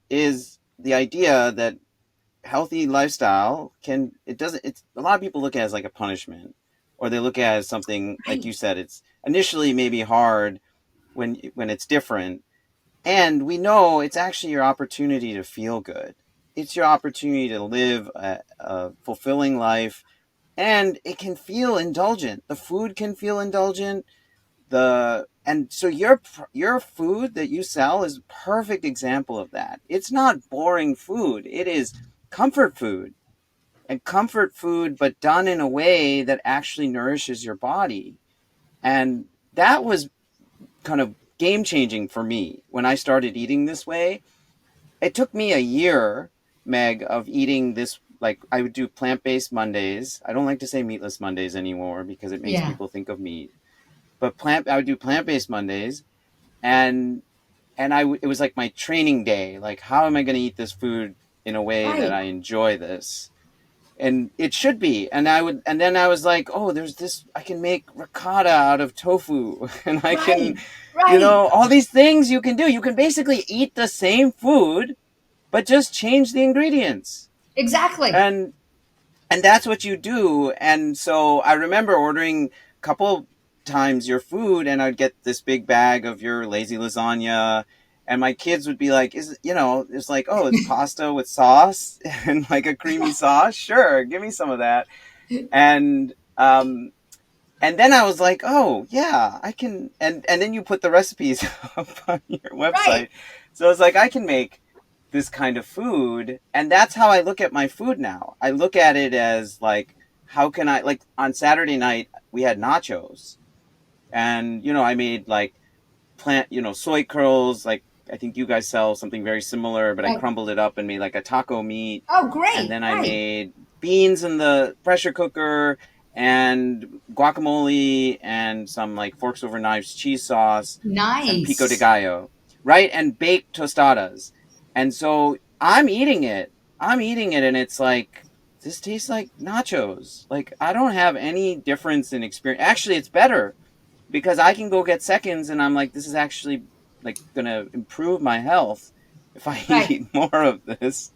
is the idea that healthy lifestyle it's a lot of people look at it as like a punishment, or they look at it as something, like you said, it's initially maybe hard when it's different. And we know it's actually your opportunity to feel good. It's your opportunity to live a fulfilling life. And it can feel indulgent. The food can feel indulgent. And so your food that you sell is a perfect example of that. It's not boring food. It is comfort food. And comfort food, but done in a way that actually nourishes your body. And that was kind of game changing for me when I started eating this way. It took me a year, Meg, of eating this. Like, I would do plant-based Mondays. I don't like to say meatless Mondays anymore because it makes people think of meat. But I would do plant-based Mondays, and it was like my training day. Like, how am I going to eat this food in a way that I enjoy this? And it should be. And then I was like, oh, there's this, I can make ricotta out of tofu, and I can, all these things you can do. You can basically eat the same food, but just change the ingredients. Exactly. And that's what you do. And so I remember ordering a couple times your food, and I'd get this big bag of your lazy lasagna, and my kids would be like, it's like, oh, it's pasta with sauce and like a creamy sauce. Sure, give me some of that. And then I was like, oh yeah, I can. And then you put the recipes up on your website. Right. So it's like, I can make this kind of food. And that's how I look at my food now. I look at it as like, how can I, like on Saturday night, we had nachos, and, I made like soy curls. Like, I think you guys sell something very similar, but I crumbled it up and made like a taco meat. Oh, great. And then I made beans in the pressure cooker, and guacamole, and some like forks over knives cheese sauce. Nice. And pico de gallo. Right. And baked tostadas. And so I'm eating it, and it's like this tastes like nachos. Like, I don't have any difference in experience. Actually, it's better because I can go get seconds and I'm like, this is actually like going to improve my health if I Right. eat more of this.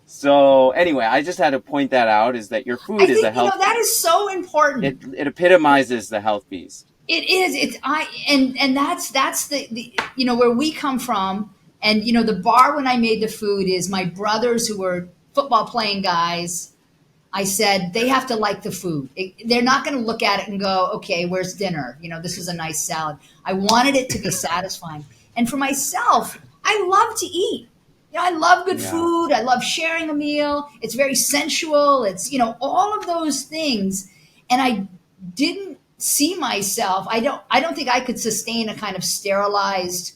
So anyway, I just had to point that out, is that your I food is a think, health that feast. is so important. It epitomizes the health feast. It is. And that's the where we come from. And the bar when I made the food is my brothers who were football playing guys. I said they have to like the food. They're not going to look at it and go, okay, where's dinner? This is a nice salad. I wanted it to be satisfying. And for myself, I love to eat. I love good food. I love sharing a meal. It's very sensual. It's, all of those things. And I didn't see myself. I don't think I could sustain a kind of sterilized,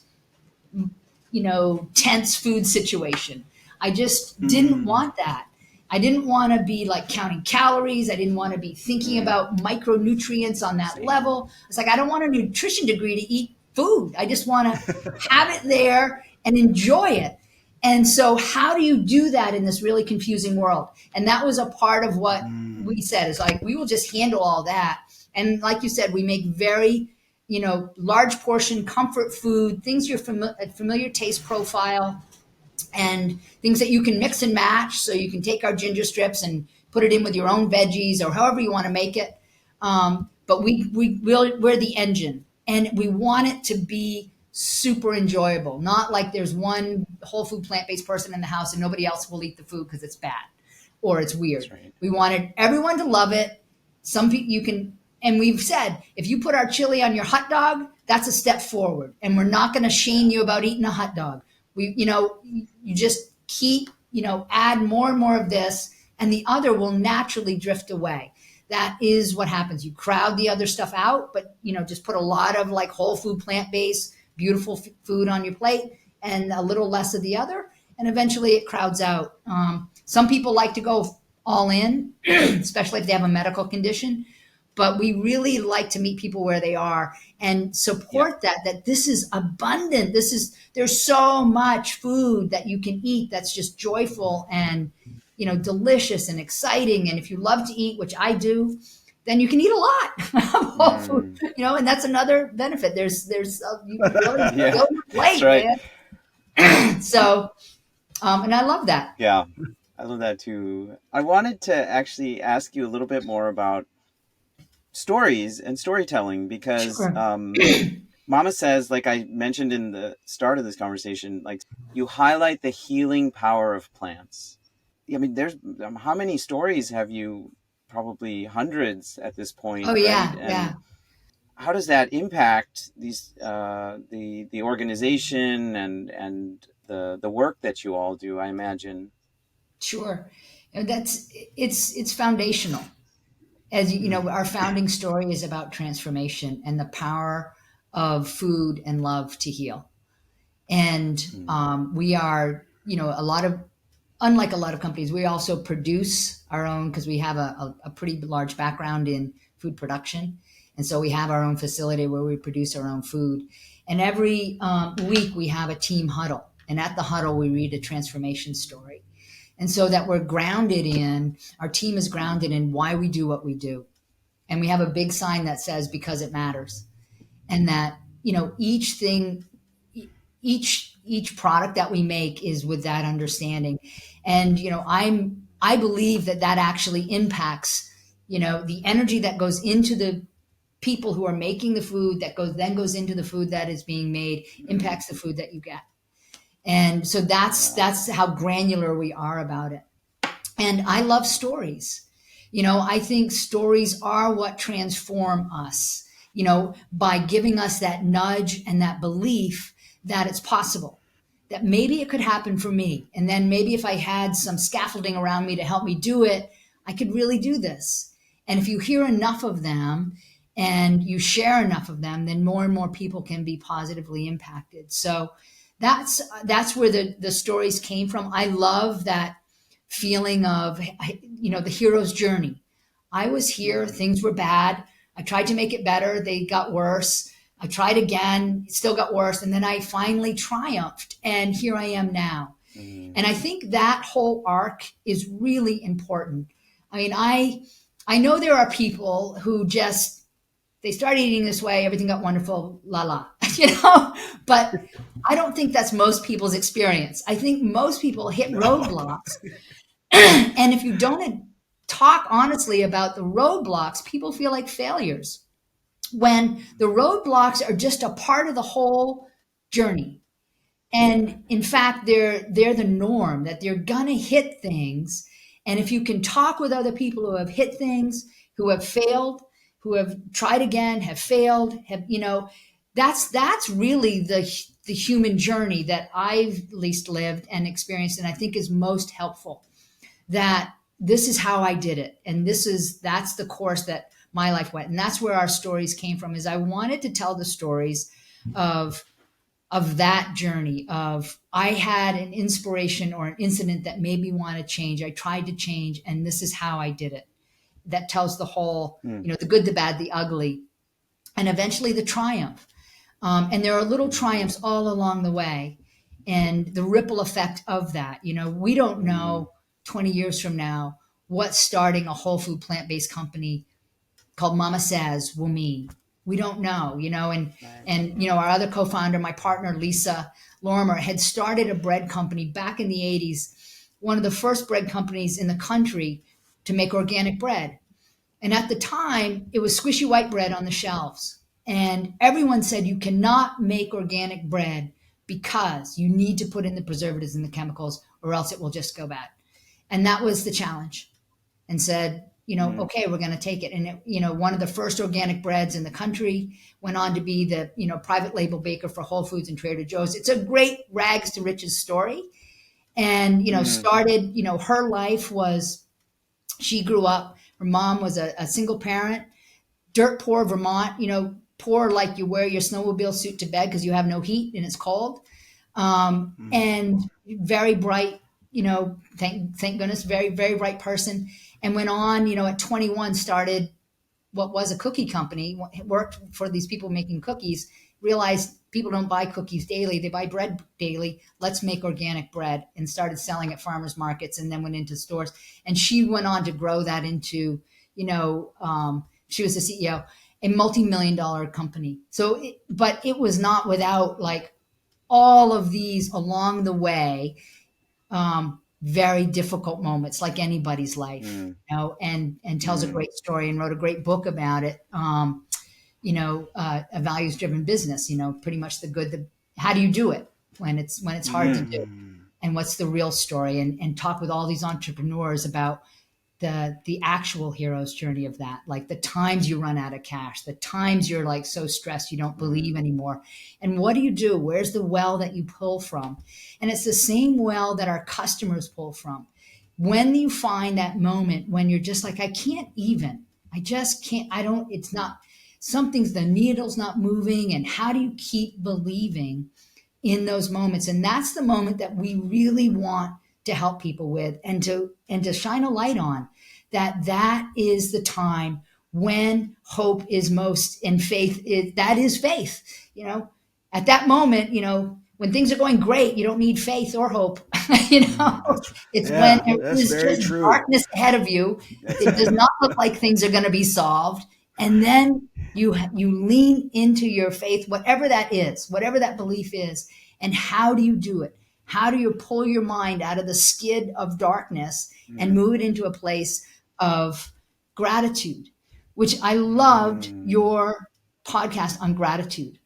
tense food situation. I just didn't want that. I didn't want to be like counting calories. I didn't want to be thinking about micronutrients on that level. It's like, I don't want a nutrition degree to eat food. I just want to have it there and enjoy it. And so how do you do that in this really confusing world? And that was a part of what we said, is like, we will just handle all that. And like you said, we make very, large portion comfort food, things you're familiar taste profile, and things that you can mix and match. So you can take our ginger strips and put it in with your own veggies or however you want to make it. But we're the engine, and we want it to be super enjoyable. Not like there's one whole food plant-based person in the house and nobody else will eat the food because it's bad or it's weird. Right. We wanted everyone to love it. Some people you can, and we've said, if you put our chili on your hot dog, that's a step forward. And we're not going to shame you about eating a hot dog. You just keep, add more and more of this, and the other will naturally drift away. That is what happens. You crowd the other stuff out, but, just put a lot of like whole food, plant-based, beautiful food on your plate and a little less of the other. And eventually it crowds out. Some people like to go all in, especially if they have a medical condition. But we really like to meet people where they are and support that this is abundant. There's so much food that you can eat that's just joyful and, delicious and exciting. And if you love to eat, which I do, then you can eat a lot of whole food, and that's another benefit. You can really fill your plate, right. Man. So, and I love that. Yeah, I love that too. I wanted to actually ask you a little bit more about stories and storytelling, because Sure. MamaSezz, like I mentioned in the start of this conversation, like you highlight the healing power of plants. I mean, there's how many stories have you? Probably hundreds at this point. Oh yeah, right? And yeah. how does that impact these the organization and the work that you all do? I imagine. Sure, it's foundational. As you know, our founding story is about transformation and the power of food and love to heal. And we are, unlike a lot of companies, we also produce our own, because we have a pretty large background in food production. And so we have our own facility where we produce our own food. And every week we have a team huddle. And at the huddle, we read a transformation story. And so that our team is grounded in why we do what we do. And we have a big sign that says, because it matters. And that, each product that we make is with that understanding. And, I believe that actually impacts, the energy that goes into the people who are making the food that goes into the food that is being made, impacts the food that you get. And so that's how granular we are about it. And I love stories. I think stories are what transform us, by giving us that nudge and that belief that it's possible, that maybe it could happen for me. And then maybe if I had some scaffolding around me to help me do it, I could really do this. And if you hear enough of them and you share enough of them, then more and more people can be positively impacted. So that's where the stories came from. I love that feeling of, the hero's journey. I was here, things were bad. I tried to make it better. They got worse. I tried again, it still got worse. And then I finally triumphed. And here I am now. And I think that whole arc is really important. I mean, I know there are people who just, they started eating this way, everything got wonderful, la la, but I don't think that's most people's experience. I think most people hit roadblocks. And if you don't talk honestly about the roadblocks, people feel like failures, when the roadblocks are just a part of the whole journey. And in fact, they're the norm, that they're gonna hit things. And if you can talk with other people who have hit things, who have failed, who have tried again, have failed, that's really the human journey that I've at least lived and experienced, and I think is most helpful. That this is how I did it, and that's the course that my life went, and that's where our stories came from. Is I wanted to tell the stories of that journey of, I had an inspiration or an incident that made me want to change. I tried to change, and this is how I did it. That tells the whole, the good, the bad, the ugly, and eventually the triumph. And there are little triumphs all along the way, and the ripple effect of that. We don't know 20 years from now what starting a whole food plant-based company called MamaSezz will mean. We don't know, and our other co-founder, my partner, Lisa Lorimer, had started a bread company back in the 80s, one of the first bread companies in the country to make organic bread. And at the time, it was squishy white bread on the shelves. And everyone said, you cannot make organic bread because you need to put in the preservatives and the chemicals, or else it will just go bad. And that was the challenge. And said, okay, we're going to take it. And, one of the first organic breads in the country, went on to be the, private label baker for Whole Foods and Trader Joe's. It's a great rags to riches story. And, started, her life was, she grew up, her mom was a single parent, dirt poor Vermont, poor like you wear your snowmobile suit to bed because you have no heat and it's cold. And very bright, thank goodness, very, very bright person. And went on, at 21, started what was a cookie company, worked for these people making cookies, realized people don't buy cookies daily, they buy bread daily. Let's make organic bread, and started selling at farmers markets, and then went into stores. And she went on to grow that into, she was the CEO, a multi-million-dollar company. But it was not without like all of these along the way, very difficult moments, like anybody's life, and tells a great story, and wrote a great book about it. A values-driven business, pretty much the good, how do you do it when it's hard to do, and what's the real story, and talk with all these entrepreneurs about the actual hero's journey of that, like the times you run out of cash, the times you're like so stressed you don't believe anymore. And what do you do? Where's the well that you pull from? And it's the same well that our customers pull from. When you find that moment when you're just like, I just can't, it's not, the needle's not moving. And how do you keep believing in those moments? And that's the moment that we really want to help people with, and to shine a light on that is the time when hope is most, and faith is faith. At that moment, when things are going great, you don't need faith or hope. It's when there's just darkness ahead of you. It does not look like things are going to be solved. And then you lean into your faith, whatever that is, whatever that belief is. And how do you do it? How do you pull your mind out of the skid of darkness and move it into a place of gratitude, which I loved your podcast on gratitude.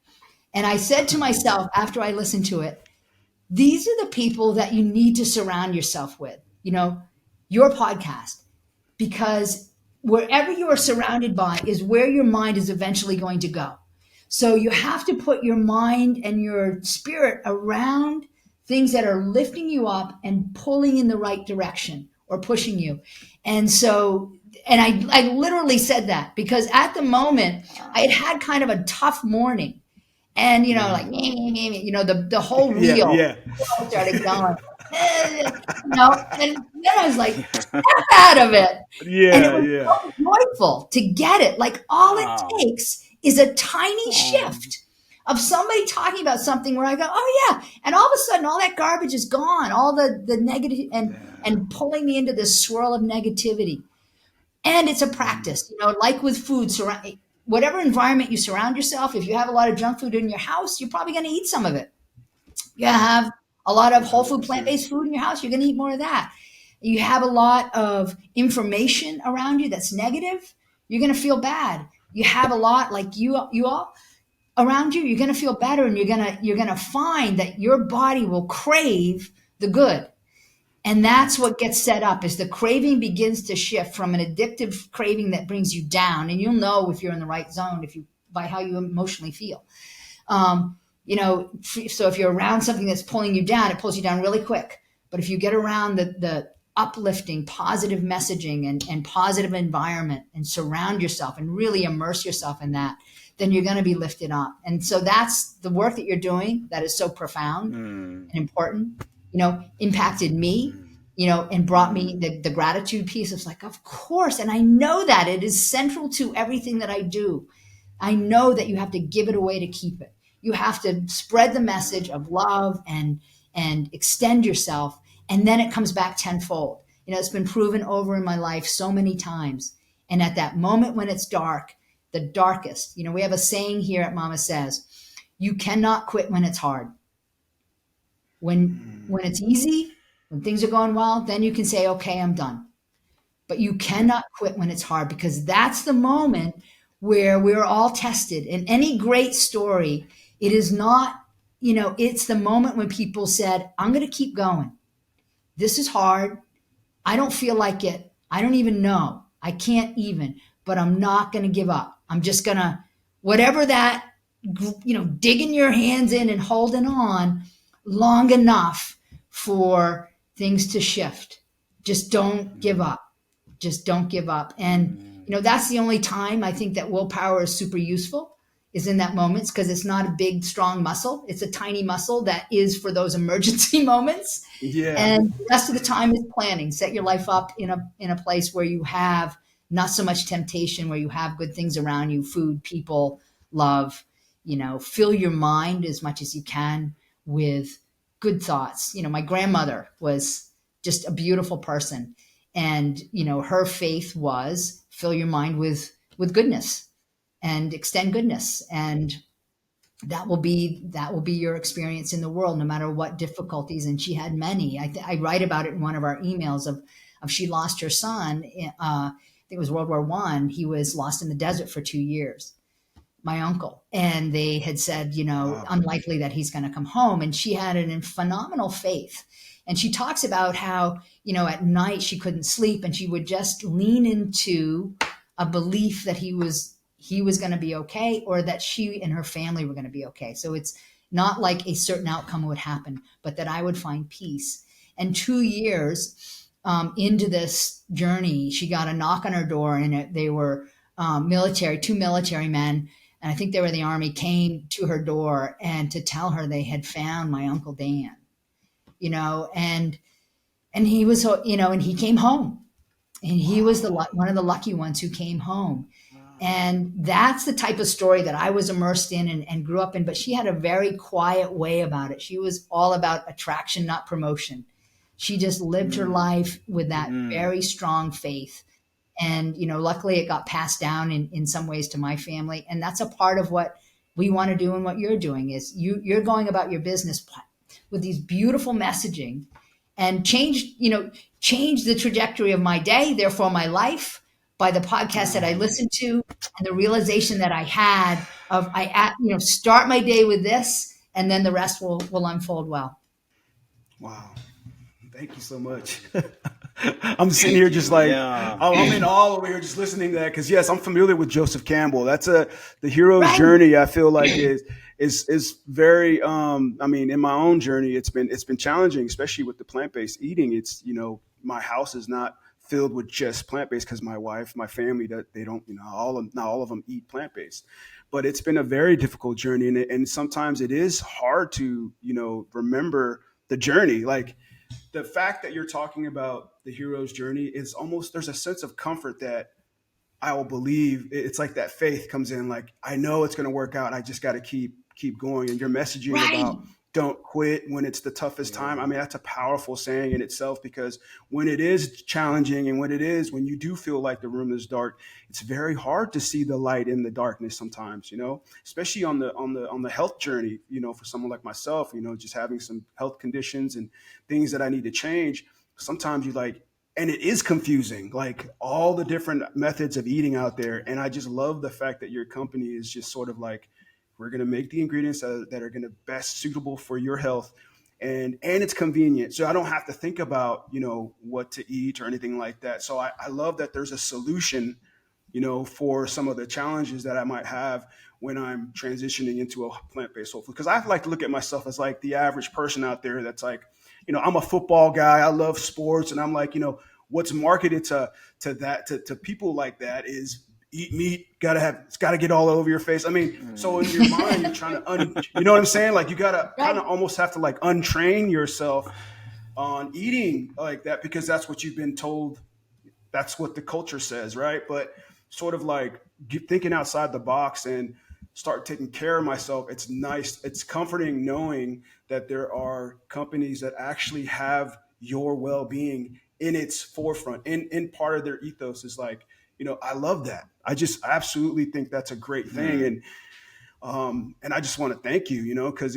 And I said to myself after I listened to it, these are the people that you need to surround yourself with, your podcast, because wherever you are surrounded by is where your mind is eventually going to go. So you have to put your mind and your spirit around things that are lifting you up and pulling in the right direction, or pushing you. And so, and I literally said that because at the moment I had kind of a tough morning, and, the whole reel started going, and then I was like, snap out of it. And it was so joyful to get it. Like all it takes is a tiny shift of somebody talking about something where I go, oh yeah. And all of a sudden, all that garbage is gone, all the negative and pulling me into this swirl of negativity. And it's a practice, like with food, whatever environment you surround yourself. If you have a lot of junk food in your house, you're probably going to eat some of it. You have a lot of whole food, plant-based food in your house, you're going to eat more of that. You have a lot of information around you that's negative, you're going to feel bad. You have a lot like you all around you, you're going to feel better, and you're going to find that your body will crave the good. And that's what gets set up is the craving begins to shift from an addictive craving that brings you down. And you'll know if you're in the right zone by how you emotionally feel. So if you're around something that's pulling you down, it pulls you down really quick. But if you get around the uplifting, positive messaging and positive environment and surround yourself and really immerse yourself in that, then you're going to be lifted up. And so that's the work that you're doing that is so profound and important, impacted me, and brought me the gratitude piece. It's like, of course. And I know that it is central to everything that I do. I know that you have to give it away to keep it. You have to spread the message of love and extend yourself. And then it comes back tenfold. It's been proven over in my life so many times. And at that moment when it's dark, the darkest, we have a saying here at MamaSezz, you cannot quit when it's hard. When it's easy, when things are going well, then you can say, okay, I'm done. But you cannot quit when it's hard, because that's the moment where we're all tested. In any great story, it is not, it's the moment when people said, I'm going to keep going. This is hard. I don't feel like it. I don't even know. I can't even, but I'm not going to give up. I'm just going to, whatever that, digging your hands in and holding on long enough for things to shift. Just don't give up. Just don't give up. And, that's the only time I think that willpower is super useful, is in that moments, because it's not a big, strong muscle. It's a tiny muscle that is for those emergency moments. Yeah. And the rest of the time is planning. Set your life up in a place where you have not so much temptation, where you have good things around you, food, people, love, fill your mind as much as you can with good thoughts. My grandmother was just a beautiful person. And, her faith was fill your mind with goodness and extend goodness. And that will be your experience in the world, no matter what difficulties. And she had many. I write about it in one of our emails of she lost her son. I think it was World War I. He was lost in the desert for 2 years, my uncle. And they had said, unlikely that he's going to come home. And she had a phenomenal faith. And she talks about how, at night she couldn't sleep, and she would just lean into a belief that he was going to be okay, or that she and her family were going to be okay. So it's not like a certain outcome would happen, but that I would find peace. And 2 years into this journey, she got a knock on her door, and they were two military men, and I think they were in the Army, came to her door and to tell her they had found my Uncle Dan. And he was, and he came home, and he was one of the lucky ones who came home. And that's the type of story that I was immersed in and grew up in. But she had a very quiet way about it. She was all about attraction, not promotion. She just lived her life with that very strong faith. And, luckily it got passed down in some ways to my family. And that's a part of what we want to do, and what you're doing is you're going about your business with these beautiful messaging, and change the trajectory of my day, therefore my life, by the podcast that I listened to, and the realization that I had of start my day with this, and then the rest will unfold well. Wow. Thank you so much. I'm sitting here just like, I'm in awe over here just listening to that, because yes, I'm familiar with Joseph Campbell. That's the hero's journey. I feel like is very, in my own journey, it's been challenging, especially with the plant-based eating. It's, my house is not filled with just plant-based, because my wife, my family, that they don't, not all of them eat plant-based. But it's been a very difficult journey, and sometimes it is hard to, remember the journey. Like, the fact that you're talking about the hero's journey is almost, there's a sense of comfort that I will believe. It's like that faith comes in, like, I know it's going to work out. I just got to keep keep going. And your messaging Right. about don't quit when it's the toughest time. I mean, that's a powerful saying in itself, because when it is challenging and when you do feel like the room is dark, it's very hard to see the light in the darkness sometimes, especially on the health journey, for someone like myself, just having some health conditions and things that I need to change. Sometimes and it is confusing, like all the different methods of eating out there. And I just love the fact that your company is just sort of like, we're going to make the ingredients that are going to best suitable for your health. And it's convenient. So I don't have to think about, what to eat or anything like that. So I love that there's a solution, for some of the challenges that I might have when I'm transitioning into a plant-based whole food. Because I like to look at myself as like the average person out there that's like, I'm a football guy. I love sports. And I'm like, what's marketed to people like that is eat meat, it's gotta get all over your face. I mean, so in your mind, you're trying to, you know what I'm saying? Like you gotta kind of almost have to like untrain yourself on eating like that, because that's what you've been told. That's what the culture says, right? But sort of like thinking outside the box and start taking care of myself. It's nice. It's comforting knowing that there are companies that actually have your well-being in its forefront. In part of their ethos is like, I love that. I just absolutely think that's a great thing. And I just want to thank you, because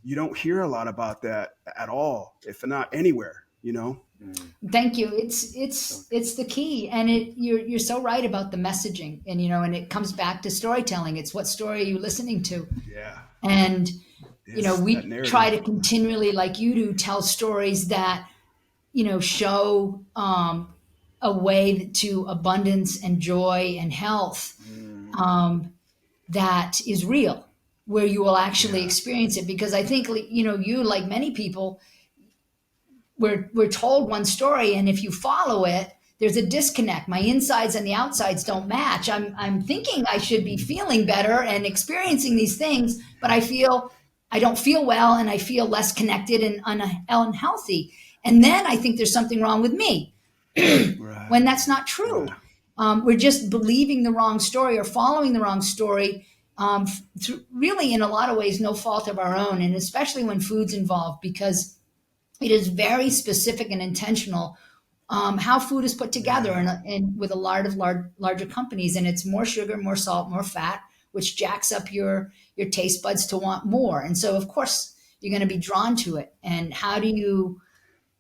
you don't hear a lot about that at all, if not anywhere, Thank you. It's the key, and you're so right about the messaging, and and it comes back to storytelling. It's what story are you listening to? Yeah. And we try to continually, like you do, tell stories that show a way to abundance and joy and health that is real, where you will actually experience it. Because I think you, like many people, we're told one story, and if you follow it, there's a disconnect. My insides and the outsides don't match. I'm thinking I should be feeling better and experiencing these things, but I don't feel well, and I feel less connected and unhealthy. And then I think there's something wrong with me, Right. when that's not true. We're just believing the wrong story or following the wrong story, really in a lot of ways no fault of our own, and especially when food's involved, because it is very specific and intentional how food is put together, and with a lot of larger companies, and it's more sugar, more salt, more fat, which jacks up your taste buds to want more. And so, of course, you're going to be drawn to it. And how do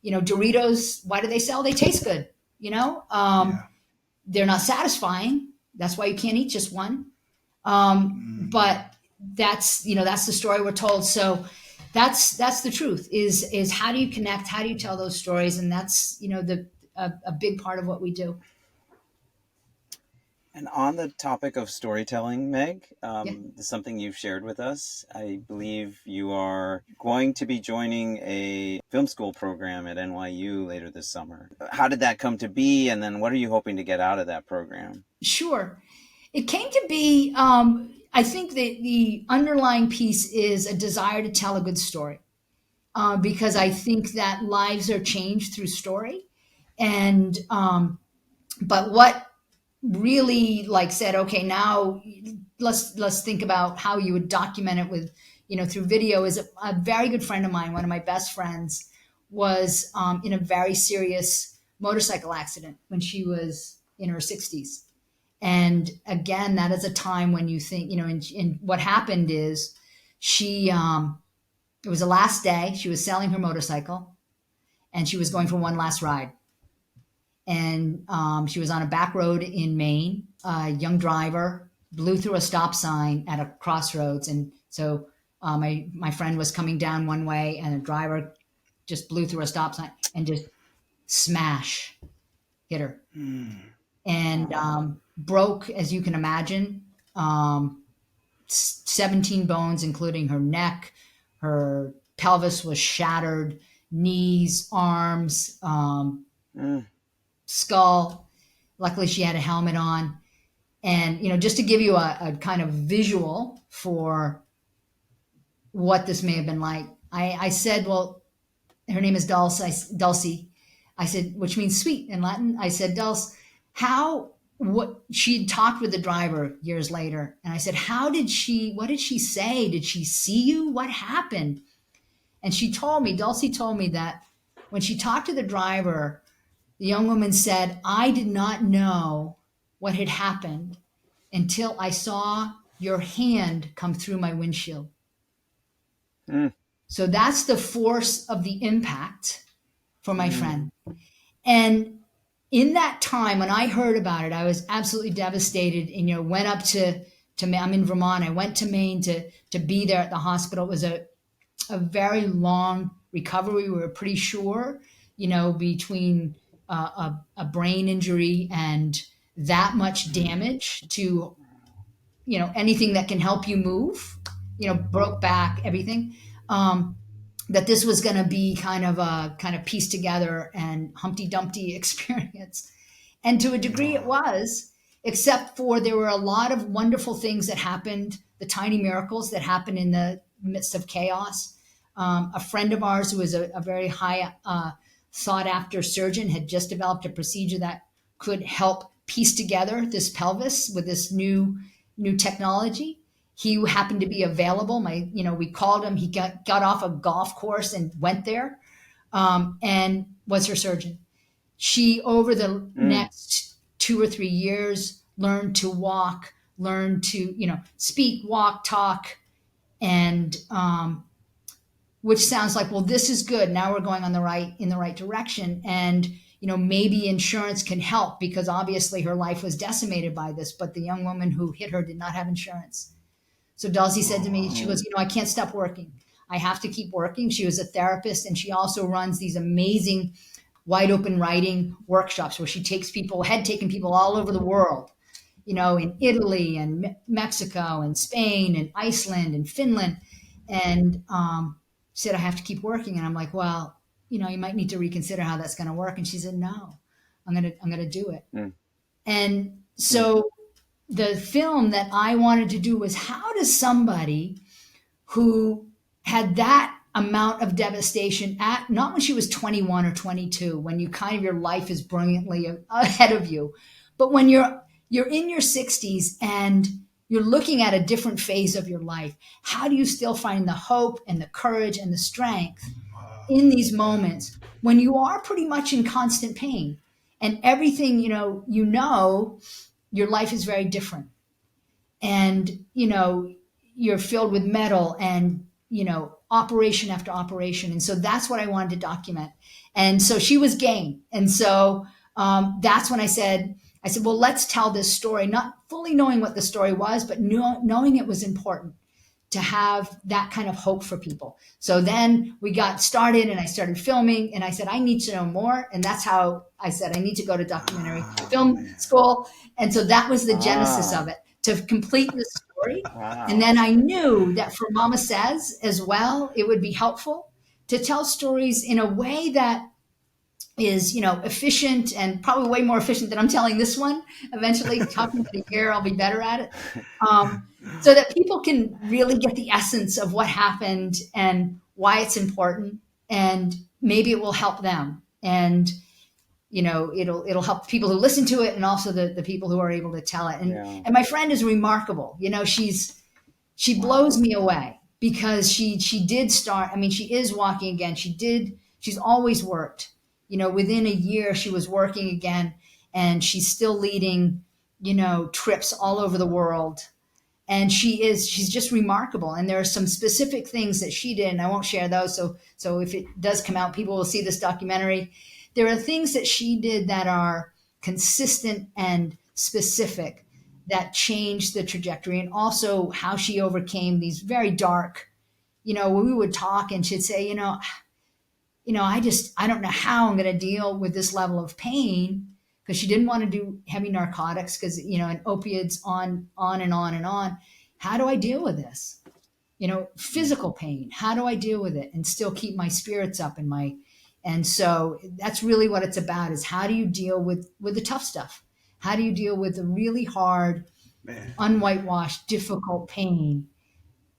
Doritos? Why do they sell? They taste good. They're not satisfying. That's why you can't eat just one. But that's the story we're told. So that's the truth. Is how do you connect? How do you tell those stories? And that's a big part of what we do. And on the topic of storytelling, Meg, something you've shared with us, I believe you are going to be joining a film school program at NYU later this summer. How did that come to be? And then what are you hoping to get out of that program? Sure. It came to be, I think that the underlying piece is a desire to tell a good story, because I think that lives are changed through story. And, but what really said, okay, now let's think about how you would document it with, through video, is a very good friend of mine. One of my best friends was in a very serious motorcycle accident when she was in her 60s. And again, that is a time when you think, and what happened is it was the last day. She was selling her motorcycle and she was going for one last ride. And she was on a back road in Maine. A young driver blew through a stop sign at a crossroads. And so my friend was coming down one way, and a driver just blew through a stop sign and just smash hit her. And broke, as you can imagine, 17 bones, including her neck. Her pelvis was shattered, knees, arms, skull. Luckily, she had a helmet on. And, just to give you a kind of visual for what this may have been like, I said, well, her name is Dulcie. I said, which means sweet in Latin. I said, Dulce, how what she'd talked with the driver years later. And I said, what did she say? Did she see you? What happened? And Dulcie told me that when she talked to the driver, the young woman said, I did not know what had happened until I saw your hand come through my windshield. Mm. So that's the force of the impact for my friend. And in that time, when I heard about it, I was absolutely devastated. And, went up to I'm in Vermont. I went to Maine to be there at the hospital. It was a very long recovery. We were pretty sure, between a brain injury and that much damage to, anything that can help you move, broke back, everything. That this was going to be kind of pieced together and Humpty Dumpty experience. And to a degree it was, except for there were a lot of wonderful things that happened, the tiny miracles that happened in the midst of chaos. A friend of ours who was a very high sought after surgeon had just developed a procedure that could help piece together this pelvis with this new technology. He happened to be available. We called him. He got off a golf course and went there, and was her surgeon. She, over the next 2 or 3 years, learned to walk, learned to, speak, walk, talk, and which sounds like, well, this is good. Now we're going in the right direction. And, maybe insurance can help because obviously her life was decimated by this, but the young woman who hit her did not have insurance. So Dulcie said to me, she goes, I can't stop working. I have to keep working. She was a therapist, and she also runs these amazing wide open writing workshops where she had taken people all over the world, in Italy and Mexico and Spain and Iceland and Finland. And she said, I have to keep working. And I'm like, well, you might need to reconsider how that's going to work. And she said, no, I'm going to do it. And so the film that I wanted to do was, how does somebody who had that amount of devastation not when she was 21 or 22, when you kind of, your life is brilliantly ahead of you, but when you're in your 60s and you're looking at a different phase of your life, how do you still find the hope and the courage and the strength in these moments when you are pretty much in constant pain and everything, your life is very different. And, you're filled with metal and, operation after operation. And so that's what I wanted to document. And so she was game. And so that's when I said, well, let's tell this story, not fully knowing what the story was, but knowing it was important to have that kind of hope for people. So then we got started and I started filming, and I said, I need to know more. And that's how I said, I need to go to documentary film school. And so that was the genesis of it, to complete the story. Wow. And then I knew that for MamaSezz as well, it would be helpful to tell stories in a way that is, efficient, and probably way more efficient than I'm telling this one. Eventually, talking to the year, I'll be better at it. So that people can really get the essence of what happened and why it's important, and maybe it will help them. And, it'll help people who listen to it, and also the people who are able to tell it. And my friend is remarkable. She blows me away because she did start. I mean, she is walking again. She's always worked. Within a year, she was working again, and she's still leading, trips all over the world. And she's just remarkable. And there are some specific things that she did, and I won't share those. So if it does come out, people will see this documentary. There are things that she did that are consistent and specific that changed the trajectory, and also how she overcame these very dark, when we would talk and she'd say, I don't know how I'm going to deal with this level of pain, because she didn't want to do heavy narcotics because, and opiates on and on and on. How do I deal with this? Physical pain. How do I deal with it and still keep my spirits up and so that's really what it's about, is how do you deal with the tough stuff? How do you deal with the really hard, unwhitewashed, difficult pain,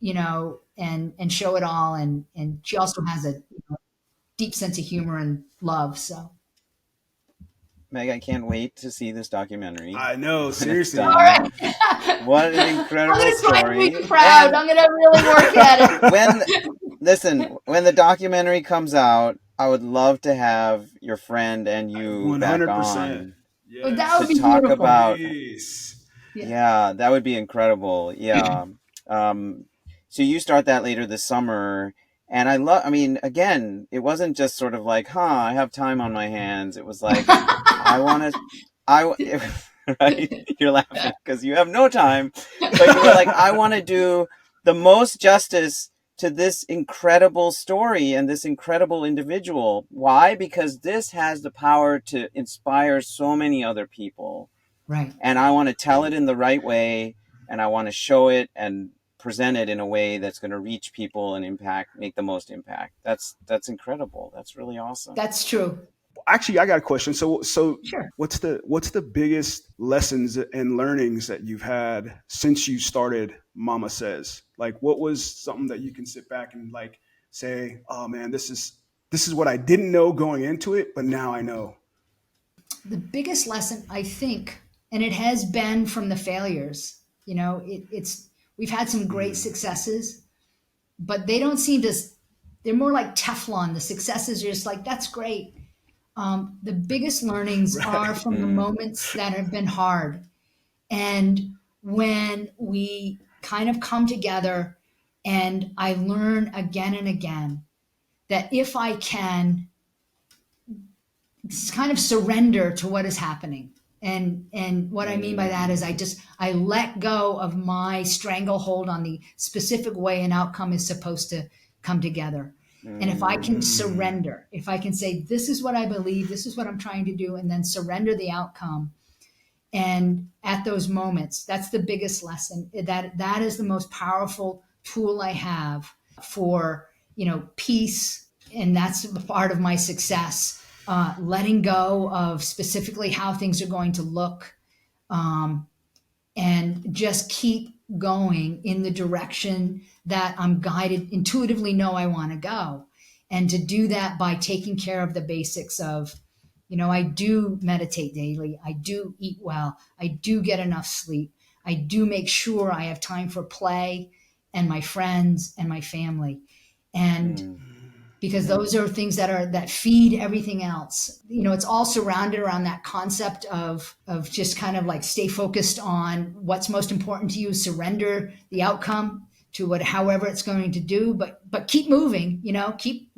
and show it all. And she also has a deep sense of humor and love. So Meg, I can't wait to see this documentary. I know, when it's seriously. done. All right. What an incredible I'm gonna try and make story. you proud. And I'm gonna really work at it. when the documentary comes out, I would love to have your friend and you back 100%. on But that would to be talk beautiful. about. Please. Yeah, that would be incredible. Yeah. So you start that later this summer. And I mean, again, it wasn't just sort of like, I have time on my hands. It was like, I want to, right? You're laughing because you have no time, but you were like, I want to do the most justice to this incredible story and this incredible individual. Why? Because this has the power to inspire so many other people. Right. And I want to tell it in the right way, and I want to show it and present it in a way that's going to reach people and make the most impact. That's incredible. That's really awesome. That's true. Actually, I got a question. So Sure. what's the biggest lessons and learnings that you've had since you started MamaSezz? Like, what was something that you can sit back and like say, oh man, this is what I didn't know going into it, but now I know. The biggest lesson, I think, and it has been from the failures. It's we've had some great successes, but they don't seem to. They're more like Teflon. The successes are just like, that's great. The biggest learnings are from the moments that have been hard, and when we kind of come together, and I learn again and again that if I can kind of surrender to what is happening. And what I mean by that is I let go of my stranglehold on the specific way an outcome is supposed to come together. And if I can surrender, if I can say, this is what I believe, this is what I'm trying to do, and then surrender the outcome. And at those moments, that's the biggest lesson. That is the most powerful tool I have for, peace. And that's part of my success. Letting go of specifically how things are going to look, and just keep going in the direction that I'm guided, intuitively know I want to go. And to do that by taking care of the basics of, I do meditate daily. I do eat well. I do get enough sleep. I do make sure I have time for play and my friends and my family. And because those are things that feed everything else. It's all surrounded around that concept of just kind of like stay focused on what's most important to you, surrender the outcome to however it's going to do, but keep moving, keep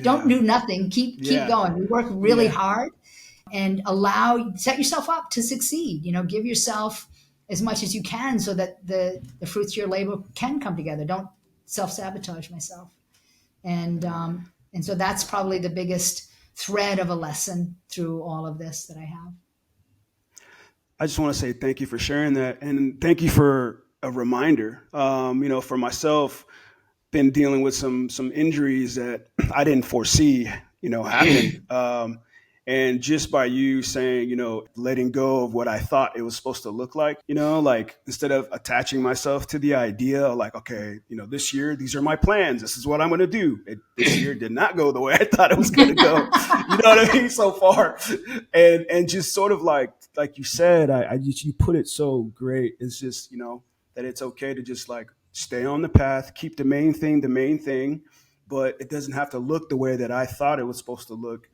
don't do nothing, keep going. We work really hard and set yourself up to succeed, give yourself as much as you can so that the fruits of your labor can come together. Don't self-sabotage myself. And so that's probably the biggest thread of a lesson through all of this that I have. I just want to say thank you for sharing that, and thank you for a reminder. For myself, been dealing with some injuries that I didn't foresee, happening. And just by you saying, letting go of what I thought it was supposed to look like, like instead of attaching myself to the idea, like, okay, this year, these are my plans. This is what I'm going to do. This year did not go the way I thought it was going to go. You know what I mean? So far. And just sort of like you said, you put it so great. It's just, that it's okay to just like stay on the path, keep the main thing, but it doesn't have to look the way that I thought it was supposed to look.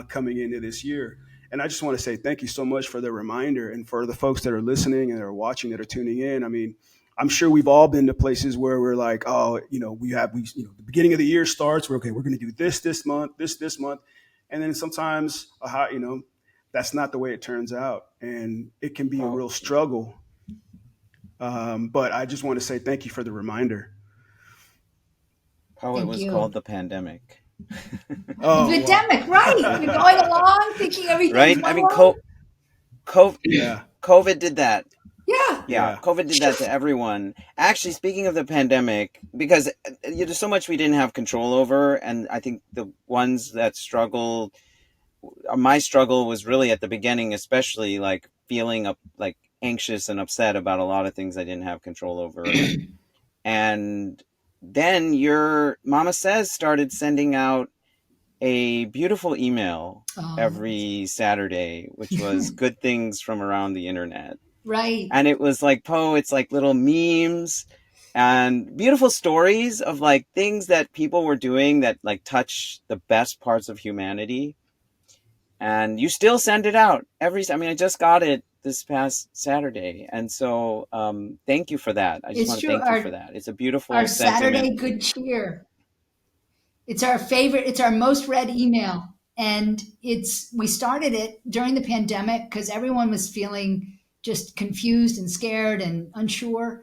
Coming into this year. And I just want to say thank you so much for the reminder, and for the folks that are listening and that are watching, that are tuning in. I mean, I'm sure we've all been to places where we're like, oh, the beginning of the year starts, we're going to do this month. And then sometimes, that's not the way it turns out. And it can be a real struggle. But I just want to say thank you for the reminder. It was called the pandemic. Pandemic, right? You're going along thinking everything's right. I mean, COVID did that. Yeah, COVID did that to everyone. Actually, speaking of the pandemic, because there's so much we didn't have control over, and I think the ones that struggled, my struggle was really at the beginning, especially like feeling like anxious and upset about a lot of things I didn't have control over. And then your MamaSezz started sending out a beautiful email Oh, every Saturday, which was good things from around the internet. right. And it was like, Poe, it's like little memes and beautiful stories of like things that people were doing that like touch the best parts of humanity. And you still send it out I mean, I just got it this past Saturday. And so thank you for that. I just It's want to true. thank you for that. It's a Our beautiful sentiment. Saturday good cheer. It's our favorite, it's our most read email. And we started it during the pandemic because everyone was feeling just confused and scared and unsure.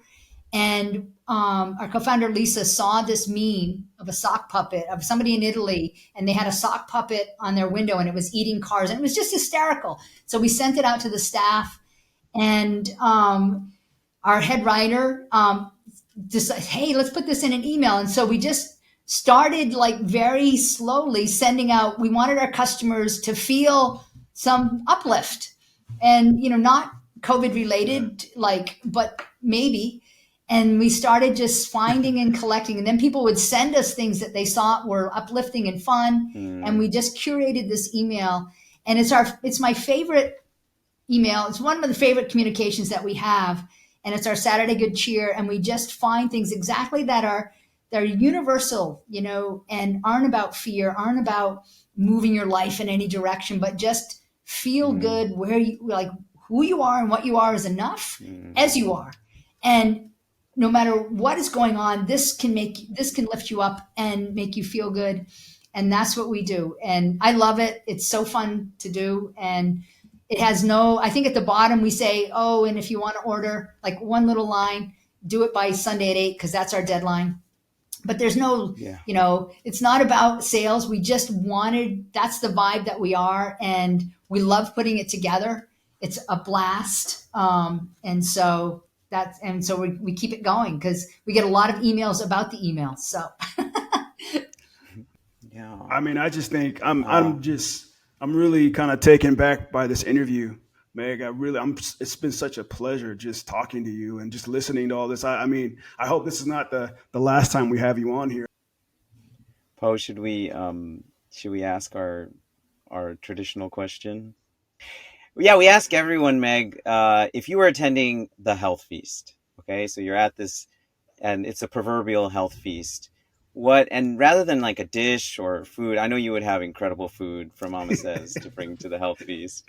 And our co-founder Lisa saw this meme of a sock puppet of somebody in Italy, and they had a sock puppet on their window, and it was eating cars, and it was just hysterical. So we sent it out to the staff, and our head writer just like, hey, let's put this in an email. And so we just started like very slowly sending out. We wanted our customers to feel some uplift, and not COVID related, like, but maybe. And we started just finding and collecting, and then people would send us things that they thought were uplifting and fun. And we just curated this email, and it's my favorite email. It's one of the favorite communications that we have, and it's our Saturday Good Cheer. And we just find things exactly that are universal, and aren't about fear, aren't about moving your life in any direction, but just feel good where you like who you are, and what you are is enough as you are. And no matter what is going on, this can lift you up and make you feel good. And that's what we do. And I love it. It's so fun to do. And it has I think at the bottom we say, oh, and if you want to order, like one little line, do it by Sunday at 8, because that's our deadline. But there's no, it's not about sales. We just that's the vibe that we are. And we love putting it together. It's a blast. And so we keep it going because we get a lot of emails about the emails. So, Yeah. I mean, I just think I'm really kind of taken back by this interview, Meg. It's been such a pleasure just talking to you and just listening to all this. I mean, I hope this is not the last time we have you on here. Poe, should we ask our traditional question? Yeah, we ask everyone, Meg, if you were attending the health feast, okay, so you're at this, and it's a proverbial health feast. And rather than like a dish or food, I know you would have incredible food from MamaSezz to bring to the health feast.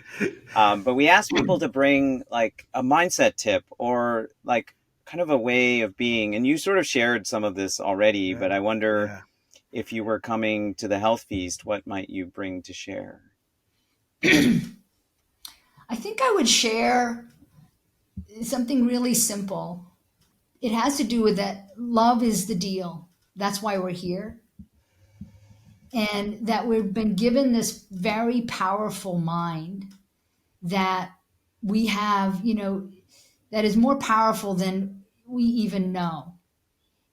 But we ask people to bring like a mindset tip or like kind of a way of being. And you sort of shared some of this already, but I wonder if you were coming to the health feast, what might you bring to share? I think I would share something really simple. It has to do with that love is the deal. That's why we're here. And that we've been given this very powerful mind that we have, that is more powerful than we even know.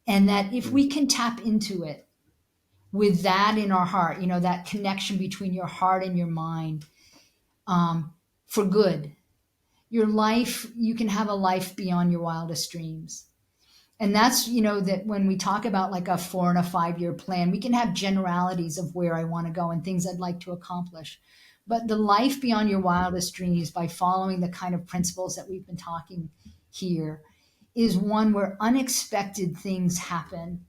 And that if we can tap into it with that in our heart, that connection between your heart and your mind, for good, you can have a life beyond your wildest dreams. And that's, that when we talk about like a 4 and a 5 year plan, we can have generalities of where I want to go and things I'd like to accomplish. But the life beyond your wildest dreams, by following the kind of principles that we've been talking here, is one where unexpected things happen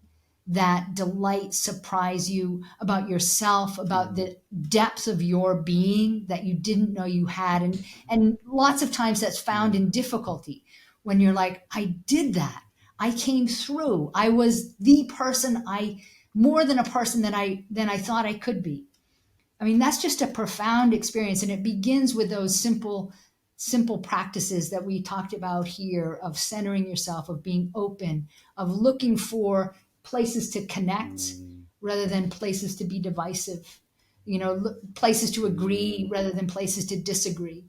that delight, surprise you about yourself, about the depth of your being that you didn't know you had. And lots of times that's found in difficulty when you're like, I did that. I came through. I was the person more than a person than I thought I could be. I mean, that's just a profound experience. And it begins with those simple practices that we talked about here of centering yourself, of being open, of looking for places to connect rather than places to be divisive, places to agree rather than places to disagree.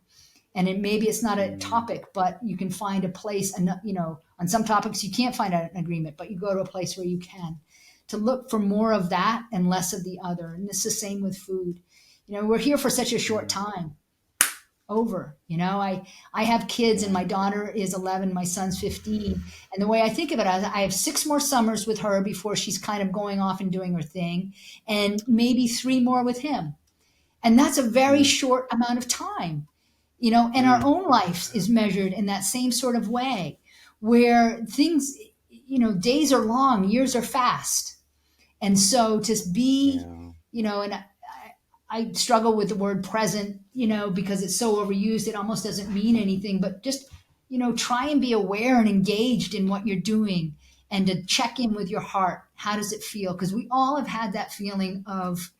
And maybe it's not a topic, but you can find a place, and on some topics you can't find an agreement, but you go to a place where you can, to look for more of that and less of the other. And it's the same with food. We're here for such a short time. over. I have kids, and my daughter is 11, my son's 15. And the way I think of it, I have 6 more summers with her before she's kind of going off and doing her thing, and maybe 3 more with him. And that's a very short amount of time, and our own life is measured in that same sort of way, where things, days are long, years are fast. And so to be, and I struggle with the word present, because it's so overused, it almost doesn't mean anything, but just, try and be aware and engaged in what you're doing, and to check in with your heart. How does it feel? Because we all have had that feeling of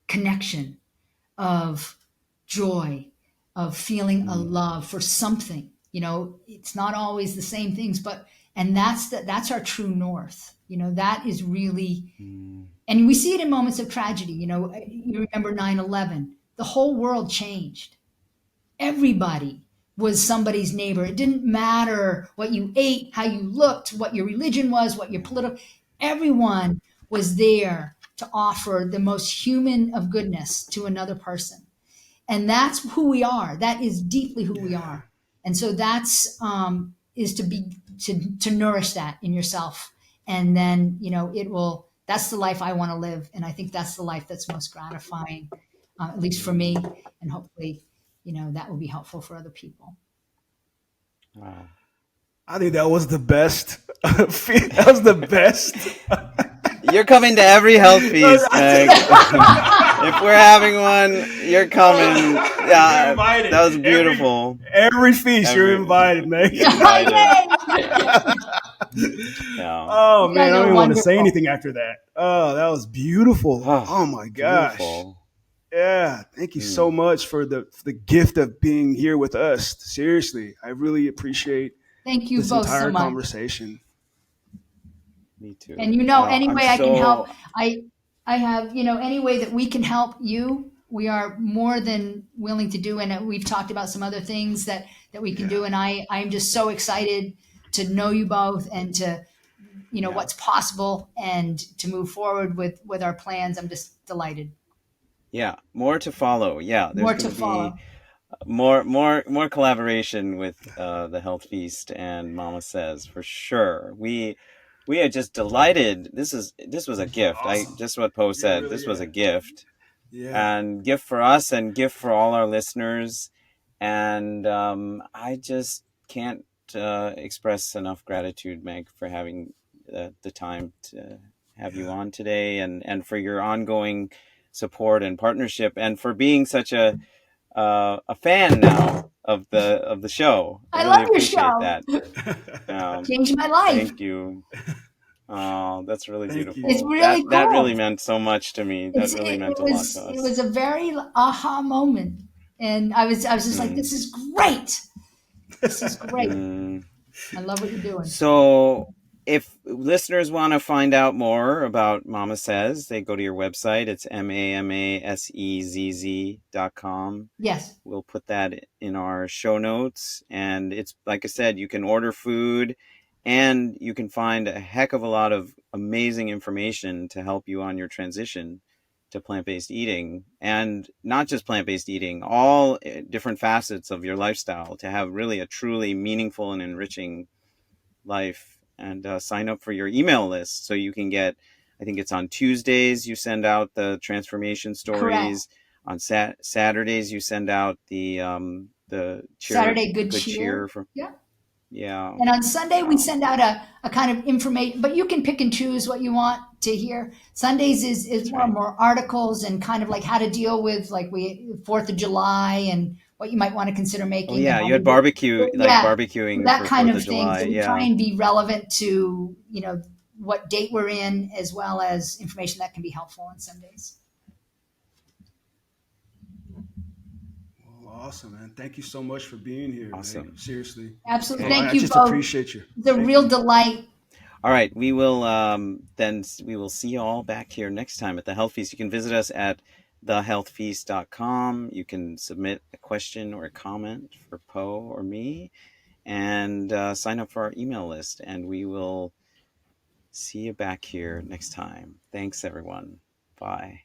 connection, of joy, of feeling a love for something. It's not always the same things, and that's our true north. That is really, and we see it in moments of tragedy. You remember 9/11, the whole world changed. Everybody was somebody's neighbor. It didn't matter what you ate, how you looked, what your religion was, what your political, everyone was there to offer the most human of goodness to another person. And that's who we are. That is deeply who we are. And so that's is to nourish that in yourself. And then, that's the life I want to live. And I think that's the life that's most gratifying, at least for me. And hopefully, that will be helpful for other people. Wow. I think that was the best. That was the best. You're coming to every health feast, Meg. If we're having one, you're coming. Yeah, You're invited. That was beautiful. Every feast, you're invited, Meg. You're invited. Oh man, I don't even want to say wonderful. anything after that. Oh, that was beautiful. Oh my gosh. Beautiful. Yeah, thank you so much for the gift of being here with us. Seriously, I really appreciate Thank you this both entire so much. conversany. Me too. And any way I can help, I have, any way that we can help you, we are more than willing to do. And we've talked about some other things that we can do. And I'm just so excited to know you both, and to, what's possible, and to move forward with our plans. I'm just delighted. Yeah, more to follow. Yeah, there's More to follow. More collaboration with the Health Feast and MamaSezz for sure. We are just delighted. This was a gift. Awesome. Just what Poe said. Really, this was a gift, and gift for us, and gift for all our listeners. And I just can't express enough gratitude, Meg, for having the time to have you on today, and for your ongoing support and partnership, and for being such a fan now of the show. I really love your appreciate show. that. Changed my life. Thank you. Oh, that's really beautiful. It's really cool. That really meant so much to me. That really meant a lot to us. It was a very aha moment, and I was just like, this is great. This is great. I love what you're doing. So, if listeners want to find out more about MamaSezz, they go to your website. It's MamaSezz.com. Yes. We'll put that in our show notes. And it's, like I said, you can order food, and you can find a heck of a lot of amazing information to help you on your transition to plant-based eating. And not just plant-based eating, all different facets of your lifestyle, to have really a truly meaningful and enriching life. And sign up for your email list so you can get, I think it's on Tuesdays you send out the transformation stories. Correct. On Saturdays you send out the Saturday good cheer. Yeah. And on Sunday we send out a kind of information, but you can pick and choose what you want to hear. Sundays is more articles, and kind of like how to deal with, like, 4th of July and what you might want to consider making. Oh, yeah, you had barbecuing that for kind 4th of thing. July. So we try and be relevant to, what date we're in, as well as information that can be helpful on Sundays. Well, awesome, man. Thank you so much for being here. Awesome. Man. Seriously. Absolutely. Thank you I just both. appreciate you. It's a real delight. All right, we will then we will see you all back here next time at the Health Feast. You can visit us at thehealthfeast.com. You can submit a question or a comment for Poe or me, and sign up for our email list, and we will see you back here next time. Thanks, everyone. Bye.